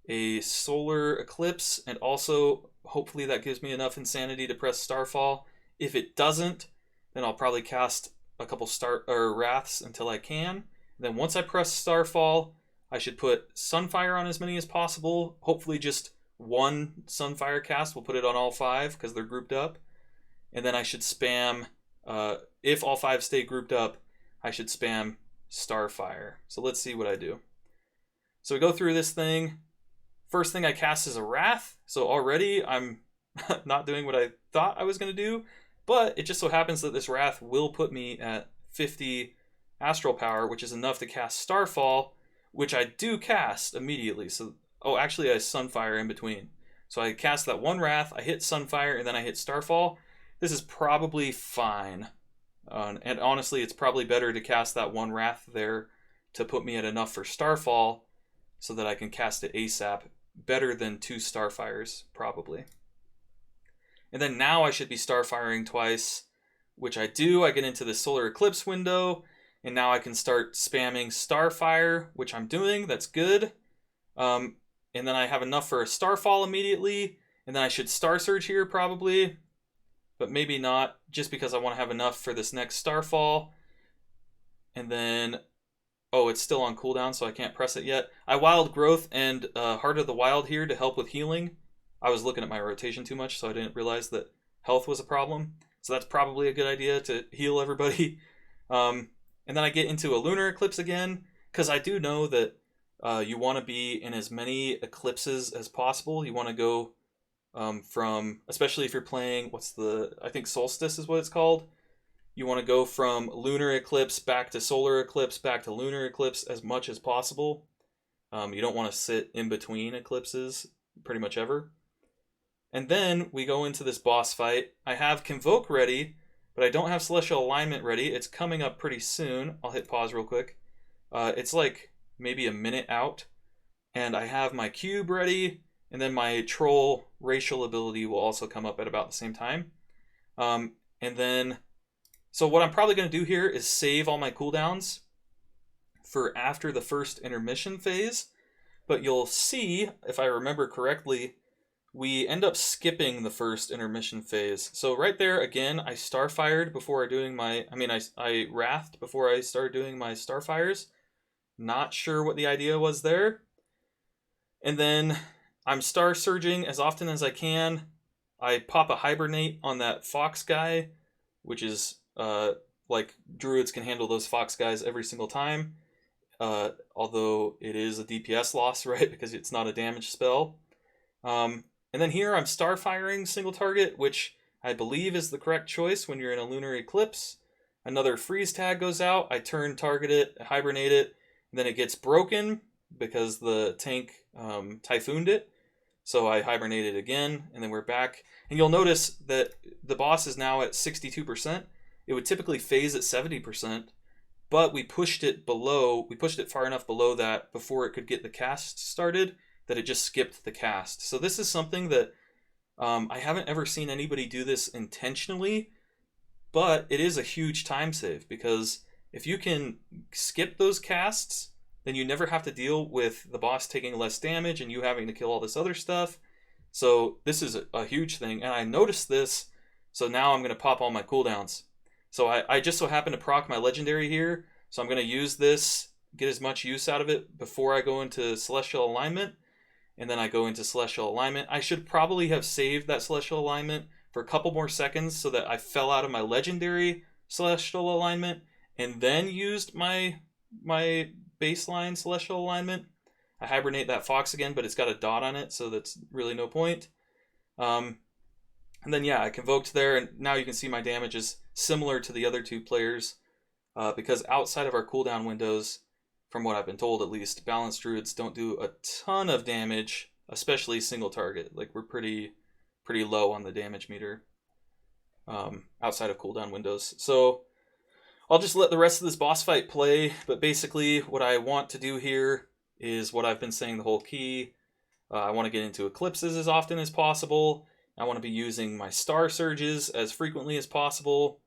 a Solar Eclipse, and also hopefully that gives me enough insanity to press Starfall. If it doesn't, then I'll probably cast a couple Wraths until I can. And then once I press Starfall, I should put Sunfire on as many as possible. Hopefully just 1 Sunfire cast will put it on all 5 because they're grouped up. And then I should spam, if all 5 stay grouped up, I should spam Starfire. So let's see what I do. So we go through this thing. First thing I cast is a Wrath. So already I'm not doing what I thought I was going to do. But it just so happens that this Wrath will put me at 50 Astral Power, which is enough to cast Starfall, which I do cast immediately. So, oh, actually I Sunfire in between. So I cast that 1 Wrath, I hit Sunfire, and then I hit Starfall. This is probably fine. And honestly, it's probably better to cast that one Wrath there to put me at enough for Starfall so that I can cast it ASAP. Better than 2 Starfires, probably. And then now I should be Starfiring twice, which I do. I get into the Solar Eclipse window, and now I can start spamming Starfire, which I'm doing. That's good. And then I have enough for a Starfall immediately, and then I should Star Surge here probably, but maybe not, just because I want to have enough for this next Starfall. And then, oh, it's still on cooldown, so I can't press it yet. I Wild Growth and Heart of the Wild here to help with healing. I was looking at my rotation too much, so I didn't realize that health was a problem. So that's probably a good idea to heal everybody. And then I get into a Lunar Eclipse again, because I do know that you want to be in as many eclipses as possible. You want to go from, especially if you're playing, I think Solstice is what it's called. You want to go from Lunar Eclipse back to Solar Eclipse back to Lunar Eclipse as much as possible. You don't want to sit in between eclipses pretty much ever. And then we go into this boss fight. I have Convoke ready, but I don't have Celestial Alignment ready. It's coming up pretty soon. I'll hit pause real quick. It's like maybe a minute out. And I have my Cube ready, and then my Troll racial ability will also come up at about the same time. And then, so what I'm probably going to do here is save all my cooldowns for after the first intermission phase. But you'll see, if I remember correctly, we end up skipping the first intermission phase. So right there, again, I Starfired before doing my, I Wrathed before I started doing my Starfires. Not sure what the idea was there. And then I'm Star Surging as often as I can. I pop a Hibernate on that Fox guy, which is, like, Druids can handle those Fox guys every single time. Although it is a DPS loss, right? Because it's not a damage spell. And then here I'm Starfiring single target, which I believe is the correct choice when you're in a Lunar Eclipse. Another freeze tag goes out. I turn, target it, hibernate it, and then it gets broken because the tank typhooned it. So I hibernate it again, and then we're back. And you'll notice that the boss is now at 62%. It would typically phase at 70%, but we pushed it far enough below that before it could get the cast started that it just skipped the cast. So this is something that I haven't ever seen anybody do this intentionally, but it is a huge time save, because if you can skip those casts, then you never have to deal with the boss taking less damage and you having to kill all this other stuff. So this is a huge thing, and I noticed this, so now I'm going to pop all my cooldowns. So I just so happen to proc my legendary here, so I'm going to use this, get as much use out of it before I go into Celestial Alignment. And then I go into Celestial Alignment. I should probably have saved that Celestial Alignment for a couple more seconds so that I fell out of my legendary Celestial Alignment and then used my baseline Celestial Alignment. I hibernate that Fox again, but it's got a dot on it, so that's really no point. And then, yeah, I Convoked there, and now you can see my damage is similar to the other two players, because outside of our cooldown windows, from what I've been told at least, balanced Druids don't do a ton of damage, especially single target. Like, we're pretty low on the damage meter outside of cooldown windows. So I'll just let the rest of this boss fight play, but basically what I want to do here is what I've been saying the whole key. I want to get into eclipses as often as possible. I want to be using my Star Surges as frequently as possible.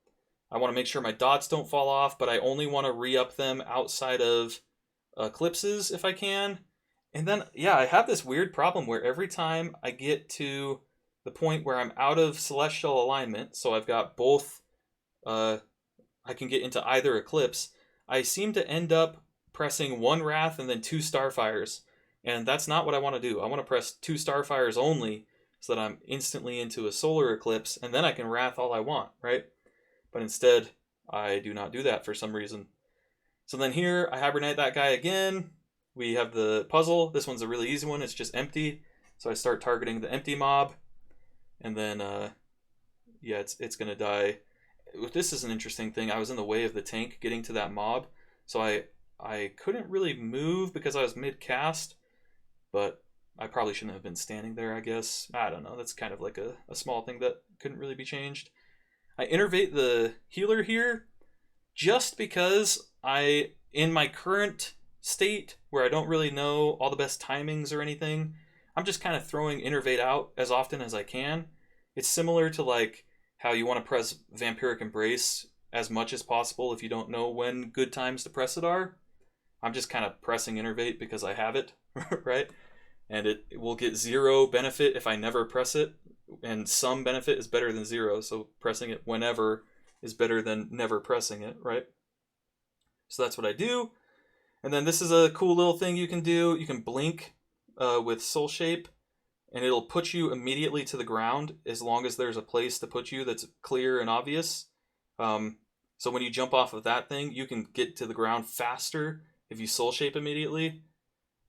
I want to make sure my dots don't fall off, but I only want to re-up them outside of eclipses if I can. And then, yeah, I have this weird problem where every time I get to the point where I'm out of Celestial Alignment, so I've got both, I can get into either eclipse, I seem to end up pressing 1 Wrath and then 2 Starfires. And that's not what I want to do. I want to press 2 Starfires only so that I'm instantly into a solar eclipse, and then I can Wrath all I want, right? But instead, I do not do that for some reason. So then here, I hibernate that guy again. We have the puzzle. This one's a really easy one. It's just empty. So I start targeting the empty mob. And then, yeah, it's going to die. This is an interesting thing. I was in the way of the tank getting to that mob. So I couldn't really move because I was mid-cast. But I probably shouldn't have been standing there, I guess. I don't know. That's kind of like a small thing that couldn't really be changed. I innervate the healer here. just because in my current state where I don't really know all the best timings or anything, I'm just kind of throwing Innervate out as often as I can. It's similar to like how you want to press Vampiric Embrace as much as possible if you don't know when good times to press it are. I'm just kind of pressing Innervate because I have it, right? And it will get 0 benefit if I never press it, and some benefit is better than 0, so pressing it whenever is better than never pressing it, right? So that's what I do. And then this is a cool little thing you can do. You can blink with Soul Shape, and it'll put you immediately to the ground as long as there's a place to put you that's clear and obvious. So when you jump off of that thing, you can get to the ground faster if you Soul Shape immediately.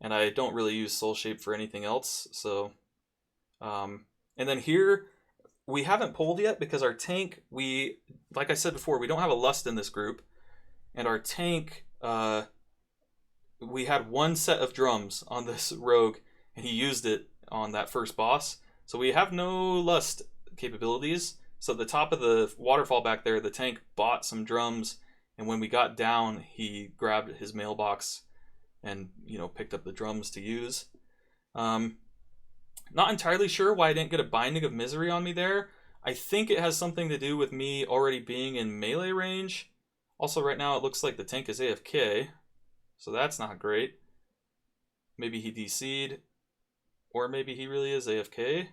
And I don't really use Soul Shape for anything else. So, and then here, we haven't pulled yet because our tank, like I said before, we don't have a Lust in this group. And our tank, we had one set of drums on this rogue, and he used it on that first boss. So we have no Lust capabilities. So at the top of the waterfall back there, the tank bought some drums, and when we got down, he grabbed his mailbox and, you know, picked up the drums to use. Not entirely sure why I didn't get a Binding of Misery on me there. I think it has something to do with me already being in melee range. Also, right now it looks like the tank is AFK, so that's not great. Maybe he DC'd, or maybe he really is AFK.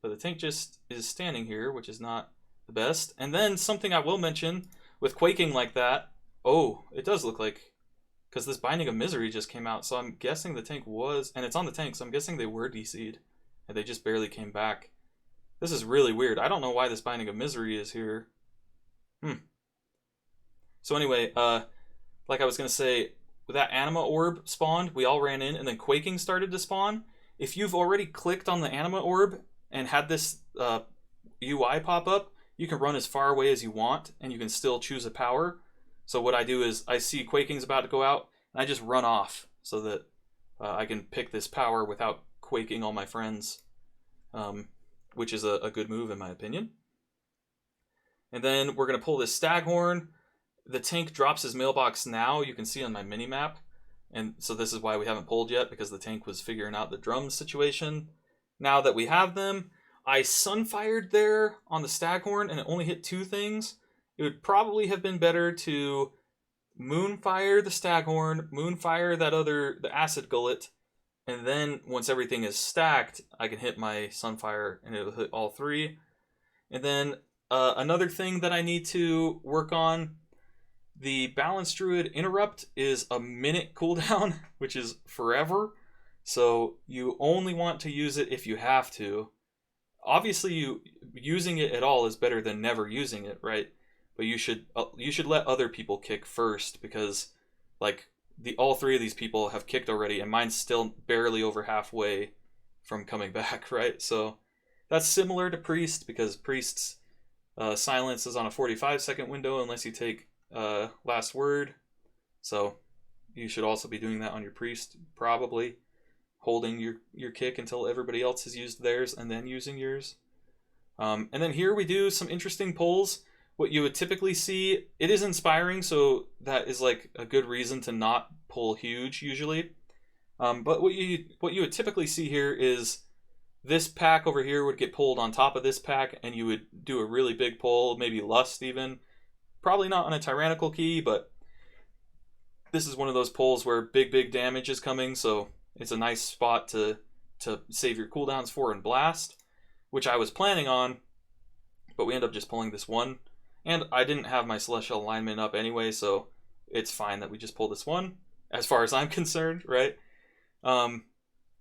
But the tank just is standing here, which is not the best. And then something I will mention, with quaking like that, oh, it does look like, because this Binding of Misery just came out, so I'm guessing the tank was, and it's on the tank, so I'm guessing they were DC'd, and they just barely came back. This is really weird. I don't know why this Binding of Misery is here. So anyway, like I was going to say, that Anima Orb spawned, we all ran in, and then Quaking started to spawn. If you've already clicked on the Anima Orb and had this UI pop up, you can run as far away as you want, and you can still choose a power. So what I do is, I see Quaking's about to go out, and I just run off so that I can pick this power without quaking all my friends, which is a good move in my opinion. And then we're going to pull this Staghorn. The tank drops his mailbox now, you can see on my mini-map. And so this is why we haven't pulled yet, because the tank was figuring out the drums situation. Now that we have them, I Sunfired there on the Staghorn, and it only hit 2 things. It would probably have been better to Moonfire the Staghorn, Moonfire the Acid Gullet, and then once everything is stacked, I can hit my Sunfire and it'll hit all 3. And then another thing that I need to work on, the Balanced Druid Interrupt is a minute cooldown, which is forever. So you only want to use it if you have to. Obviously, using it at all is better than never using it, right? But you should let other people kick first, because like all 3 of these people have kicked already, and mine's still barely over halfway from coming back, right? So that's similar to Priest, because Priest's silence is on a 45-second window unless you take last word. So you should also be doing that on your Priest, probably holding your kick until everybody else has used theirs and then using yours. And then here we do some interesting pulls. What you would typically see, it is inspiring, so that is like a good reason to not pull huge usually. But what you would typically see here is this pack over here would get pulled on top of this pack, and you would do a really big pull, maybe Lust even. Probably not on a Tyrannical key, but this is one of those pulls where big damage is coming, so it's a nice spot to save your cooldowns for and blast, which I was planning on, but we end up just pulling this one. And I didn't have my Celestial Alignment up anyway, so it's fine that we just pull this one, as far as I'm concerned, right? And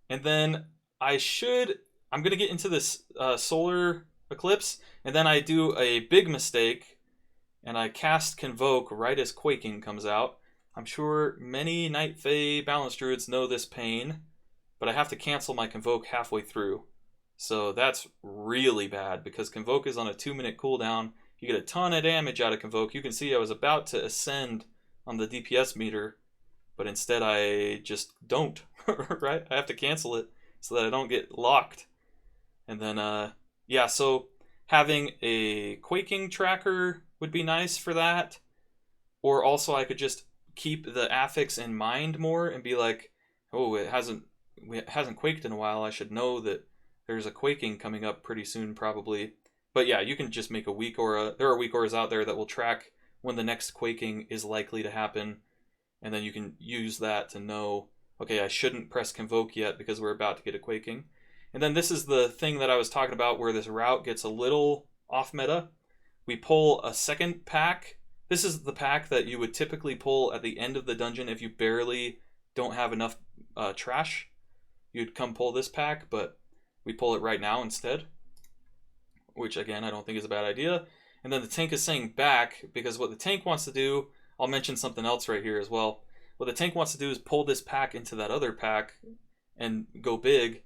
then I'm going to get into this Solar Eclipse, and then I do a big mistake, and I cast Convoke right as Quaking comes out. I'm sure many Night Fae Balanced Druids know this pain, but I have to cancel my Convoke halfway through. So that's really bad, because Convoke is on a 2-minute cooldown. You get a ton of damage out of Convoke. You can see I was about to ascend on the DPS meter, but instead I just don't, right? I have to cancel it so that I don't get locked. And then, yeah, so having a Quaking tracker would be nice for that. Or also I could just keep the affix in mind more and be like, oh, it hasn't quaked in a while. I should know that there's a quaking coming up pretty soon, probably. But yeah, you can just make a weak aura. There are weak auras out there that will track when the next quaking is likely to happen, and then you can use that to know, okay, I shouldn't press convoke yet because we're about to get a quaking. And then this is the thing that I was talking about where this route gets a little off meta. We pull a second pack. This is the pack that you would typically pull at the end of the dungeon if you barely don't have enough trash. You'd come pull this pack, but we pull it right now instead, which again I don't think is a bad idea. And then the tank is saying back because what the tank wants to do, I'll mention something else right here as well. What the tank wants to do is pull this pack into that other pack and go big.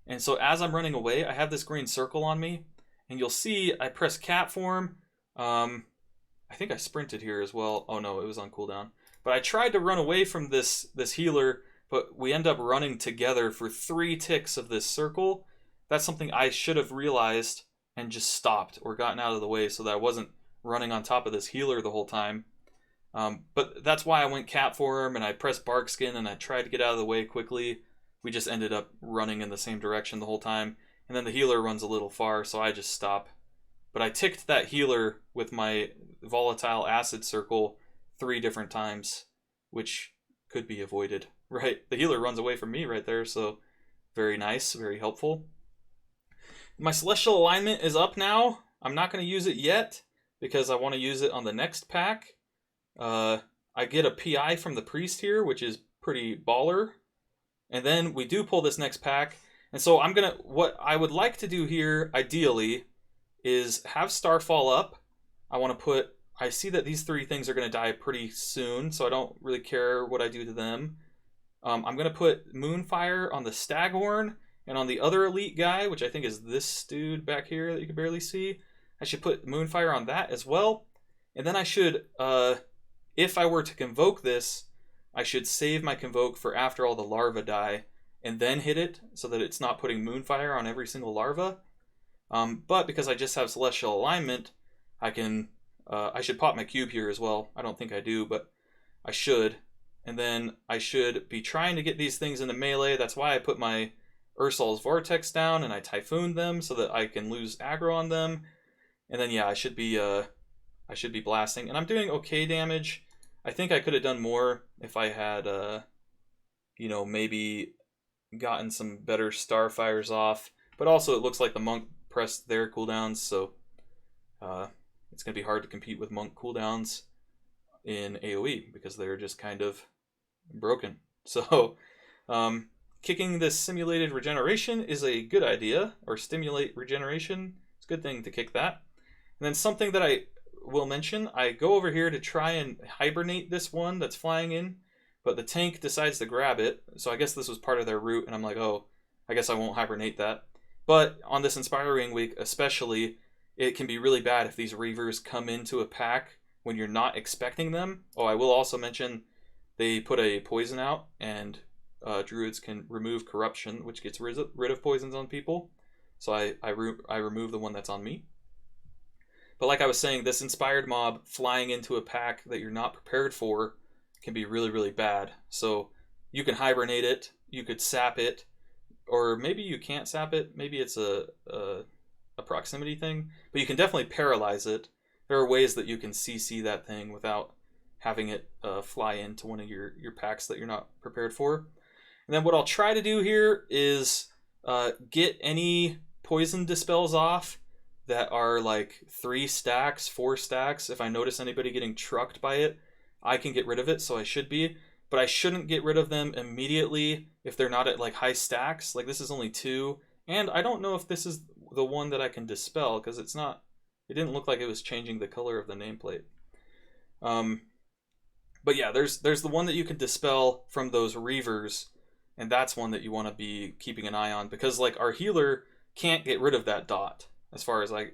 And so as I'm running away, I have this green circle on me, and you'll see I press cat form. I think I sprinted here as well. Oh no, it was on cooldown. But I tried to run away from this healer, but we end up running together for 3 ticks of this circle. That's something I should have realized and just stopped or gotten out of the way so that I wasn't running on top of this healer the whole time. But that's why I went cat form and I pressed barkskin and I tried to get out of the way quickly. We just ended up running in the same direction the whole time. And then the healer runs a little far, so I just stop. But I ticked that healer with my volatile acid circle 3 different times, which could be avoided, right? The healer runs away from me right there, so very nice, very helpful. My celestial alignment is up now. I'm not going to use it yet because I want to use it on the next pack. I get a PI from the priest here, which is pretty baller. And then we do pull this next pack. And so what I would like to do here, ideally, is have Starfall up. I see that these 3 things are going to die pretty soon, so I don't really care what I do to them. I'm going to put Moonfire on the Staghorn, and on the other elite guy, which I think is this dude back here that you can barely see, I should put Moonfire on that as well. And then I should, if I were to convoke this, I should save my convoke for after all the larvae die, and then hit it, so that it's not putting Moonfire on every single larva. But because I just have Celestial Alignment, I should pop my cube here as well. I don't think I do, but I should. And then I should be trying to get these things into melee. That's why I put my Ursol's Vortex down and I Typhoon them so that I can lose aggro on them. And then yeah, I should be blasting. And I'm doing okay damage. I think I could have done more if I had maybe gotten some better Starfires off. But also it looks like the monk pressed their cooldowns, so it's going to be hard to compete with monk cooldowns in AoE because they're just kind of broken. So kicking this simulated regeneration is a good idea, or stimulate regeneration. It's a good thing to kick that. And then something that I will mention, I go over here to try and hibernate this one that's flying in, but the tank decides to grab it. So I guess this was part of their route, and I'm like, oh, I guess I won't hibernate that. But on this Inspiring Week especially, it can be really bad if these Reavers come into a pack when you're not expecting them. Oh, I will also mention they put a poison out, and Druids can remove corruption, which gets rid of poisons on people. So I remove the one that's on me. But like I was saying, this inspired mob flying into a pack that you're not prepared for can be really, really bad. So you can hibernate it, you could sap it, or maybe you can't sap it. Maybe it's a proximity thing, but you can definitely paralyze it. There are ways that you can CC that thing without having it fly into one of your packs that you're not prepared for. And then what I'll try to do here is get any poison dispels off that are like 3 stacks, 4 stacks. If I notice anybody getting trucked by it, I can get rid of it, so I should be. But I shouldn't get rid of them immediately if they're not at like high stacks. Like this is only 2. And I don't know if this is the one that I can dispel, because it didn't look like it was changing the color of the nameplate. But yeah, there's the one that you can dispel from those Reavers, and that's one that you want to be keeping an eye on, because like our healer can't get rid of that dot as far as I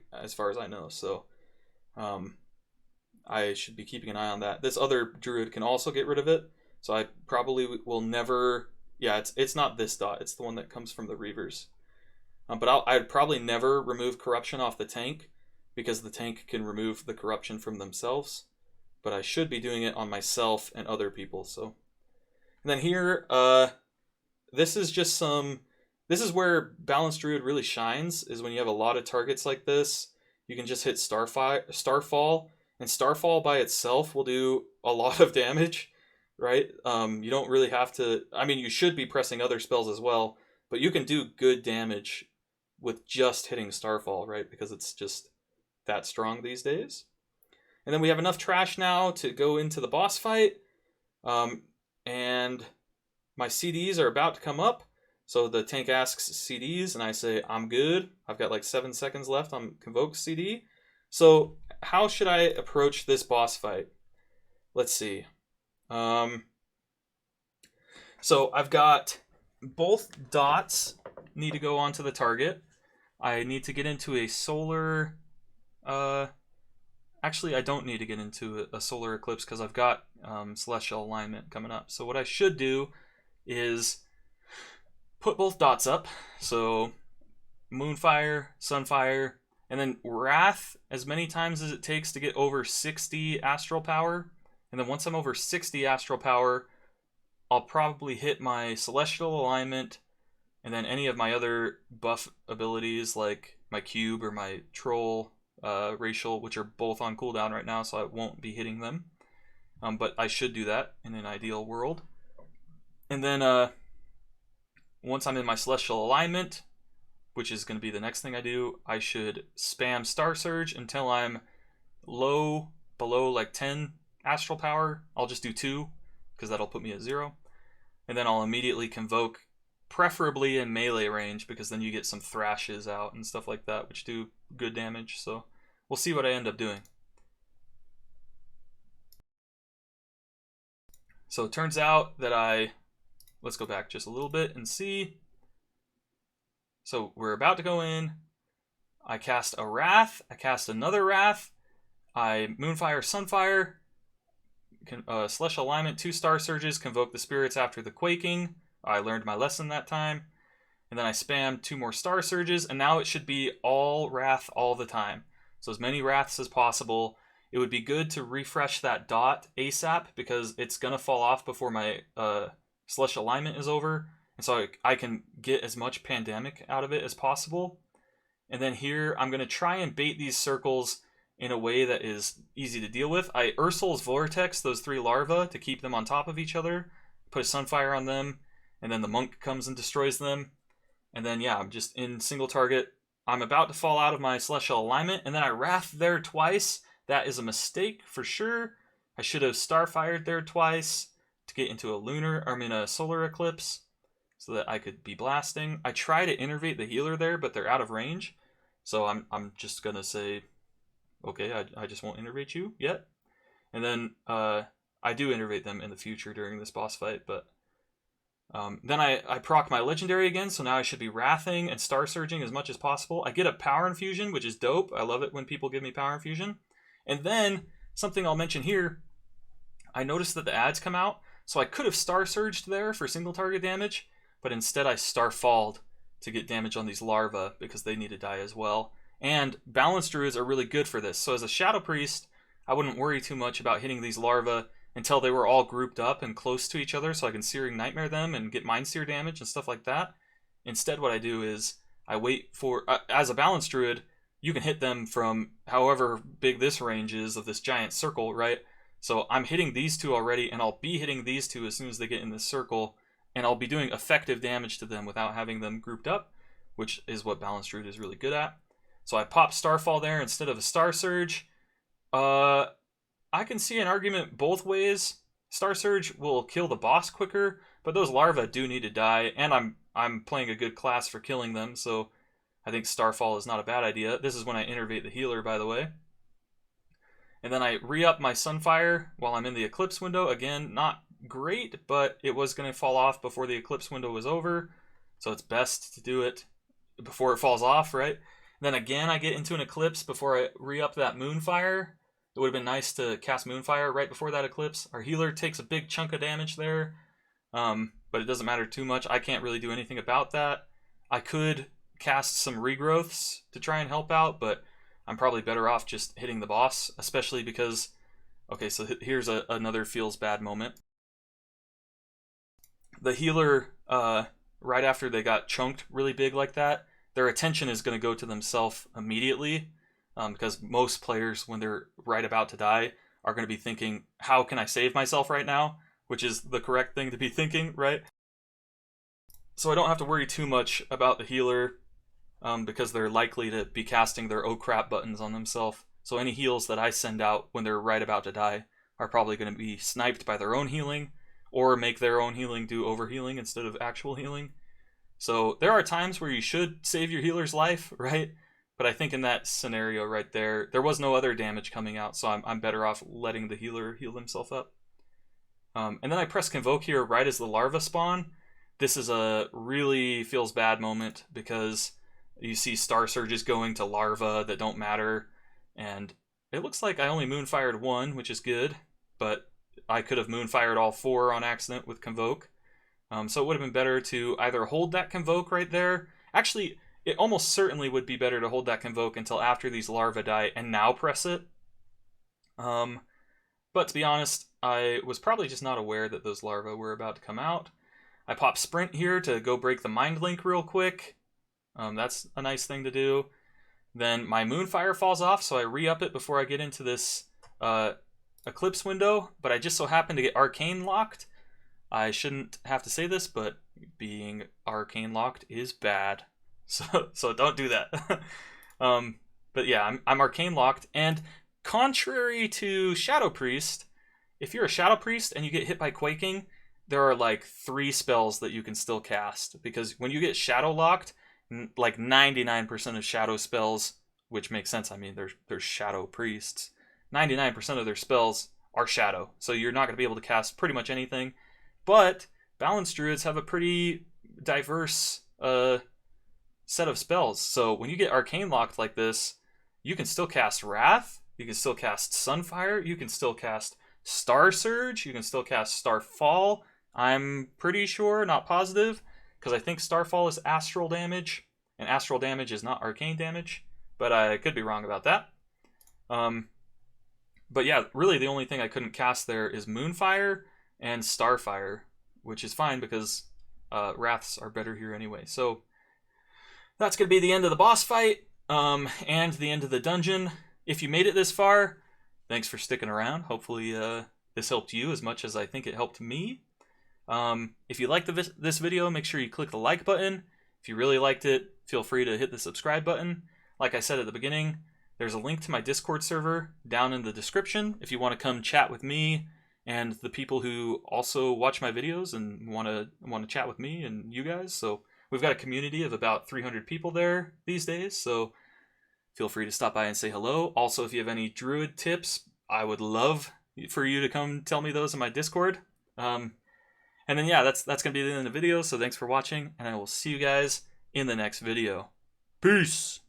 know. So I should be keeping an eye on that. This other Druid can also get rid of it, so I probably will never. Yeah, it's not this dot. It's the one that comes from the Reavers. But I'd probably never remove corruption off the tank, because the tank can remove the corruption from themselves, but I should be doing it on myself and other people. So, and then here, this is just some. This is where Balanced Druid really shines, is when you have a lot of targets like this. You can just hit Starfall, and Starfall by itself will do a lot of damage, right? You don't really have to. I mean, you should be pressing other spells as well, but you can do good damage with just hitting Starfall, right? Because it's just that strong these days. And then we have enough trash now to go into the boss fight. And my CDs are about to come up. So the tank asks CDs, and I say, I'm good. I've got like 7 seconds left on Convoke CD. So how should I approach this boss fight? Let's see. So I've got both dots need to go onto the target. I need to get into a solar... Actually, I don't need to get into a solar eclipse because I've got celestial alignment coming up. So what I should do is put both dots up. So Moonfire, Sunfire, and then Wrath as many times as it takes to get over 60 astral power. And then once I'm over 60 astral power, I'll probably hit my celestial alignment and then any of my other buff abilities like my cube or my troll racial, which are both on cooldown right now, so I won't be hitting them. But I should do that in an ideal world. And then once I'm in my celestial alignment, which is going to be the next thing I do, I should spam Star Surge until I'm below like 10 astral power. I'll just do 2 because that'll put me at 0. And then I'll immediately Convoke, preferably in melee range, because then you get some thrashes out and stuff like that, which do good damage. So we'll see what I end up doing. So it turns out that let's go back just a little bit and see. So we're about to go in. I cast a Wrath. I cast another Wrath. I Moonfire, Sunfire. Celestial Alignment, 2 Star Surges, Convoke the Spirits after the Quaking. I learned my lesson that time. And then I spam 2 more Star Surges, and now it should be all Wrath all the time. So as many Wraths as possible. It would be good to refresh that dot ASAP, because it's going to fall off before my Celestial Alignment is over. And so I can get as much Pandemic out of it as possible. And then here, I'm going to try and bait these circles in a way that is easy to deal with. I Ursul's Vortex those 3 larvae to keep them on top of each other. Put a Sunfire on them, and then the monk comes and destroys them. And then, yeah, I'm just in single target. I'm about to fall out of my Celestial Alignment, and then I Wrath there twice. That is a mistake for sure. I should have Starfired there twice to get into a solar eclipse so that I could be blasting. I try to innervate the healer there, but they're out of range. So I'm just going to say, okay, I just won't innervate you yet. And then I do innervate them in the future during this boss fight, but then I proc my legendary again, so now I should be Wrathing and Star Surging as much as possible. I get a Power Infusion, which is dope. I love it when people give me Power Infusion. And then, something I'll mention here, I noticed that the ads come out, so I could have Star Surged there for single target damage, but instead I Starfalled to get damage on these larvae because they need to die as well. And Balanced Druids are really good for this. So as a Shadow Priest, I wouldn't worry too much about hitting these larvae until they were all grouped up and close to each other, so I can Searing Nightmare them and get Mind Seer damage and stuff like that. Instead, what I do is I wait for... as a Balanced Druid, you can hit them from however big this range is of this giant circle, right? So I'm hitting these 2 already, and I'll be hitting these 2 as soon as they get in this circle, and I'll be doing effective damage to them without having them grouped up, which is what Balanced Druid is really good at. So I pop Starfall there instead of a Star Surge. I can see an argument both ways. Star Surge will kill the boss quicker, but those larvae do need to die, and I'm playing a good class for killing them, so I think Starfall is not a bad idea. This is when I innervate the healer, by the way. And then I re-up my Sunfire while I'm in the Eclipse window. Again, not great, but it was going to fall off before the Eclipse window was over, so it's best to do it before it falls off, right? And then again, I get into an Eclipse before I re-up that Moonfire. It would have been nice to cast Moonfire right before that Eclipse. Our healer takes a big chunk of damage there, but it doesn't matter too much. I can't really do anything about that. I could cast some Regrowths to try and help out, but I'm probably better off just hitting the boss, especially because, okay, so here's another feels bad moment. The healer, right after they got chunked really big like that, their attention is going to go to themselves immediately, because most players, when they're right about to die, are going to be thinking, how can I save myself right now? Which is the correct thing to be thinking, right? So I don't have to worry too much about the healer, because they're likely to be casting their oh crap buttons on themselves. So any heals that I send out when they're right about to die are probably going to be sniped by their own healing, or make their own healing do overhealing instead of actual healing. So there are times where you should save your healer's life, right? But I think in that scenario right there, there was no other damage coming out, so I'm better off letting the healer heal himself up. And then I press Convoke here right as the larva spawn. This is a really feels bad moment because you see Star Surges going to larva that don't matter, and it looks like I only moonfired one, which is good, but I could have moonfired all four on accident with Convoke. So it would have been better to either hold that Convoke right there. Actually, it almost certainly would be better to hold that Convoke until after these larvae die and now press it. But to be honest, I was probably just not aware that those larvae were about to come out. I pop Sprint here to go break the Mind Link real quick. That's a nice thing to do. Then my Moonfire falls off, so I re-up it before I get into this Eclipse window, but I just so happen to get Arcane locked. I shouldn't have to say this, but being Arcane locked is bad. So don't do that. But yeah, I'm Arcane locked, and contrary to Shadow Priest, if you're a Shadow Priest and you get hit by Quaking, there are like 3 spells that you can still cast, because when you get Shadow locked, like 99% of Shadow spells, which makes sense, I mean, they're Shadow Priests, 99% of their spells are Shadow, so you're not going to be able to cast pretty much anything. But Balanced Druids have a pretty diverse set of spells, so when you get Arcane locked like this, you can still cast Wrath, you can still cast Sunfire, you can still cast Star Surge, you can still cast Starfall. I'm pretty sure, not positive, because I think Starfall is astral damage, and astral damage is not arcane damage, but I could be wrong about that. But yeah, really the only thing I couldn't cast there is Moonfire and Starfire, which is fine because Wraths are better here anyway. So that's going to be the end of the boss fight, and the end of the dungeon. If you made it this far, thanks for sticking around. Hopefully this helped you as much as I think it helped me. If you liked this video, make sure you click the like button. If you really liked it, feel free to hit the subscribe button. Like I said at the beginning, there's a link to my Discord server down in the description if you want to come chat with me and the people who also watch my videos and want to chat with me and you guys. So we've got a community of about 300 people there these days, so feel free to stop by and say hello. Also, if you have any Druid tips, I would love for you to come tell me those in my Discord. And then yeah, that's going to be the end of the video, so thanks for watching, and I will see you guys in the next video. Peace!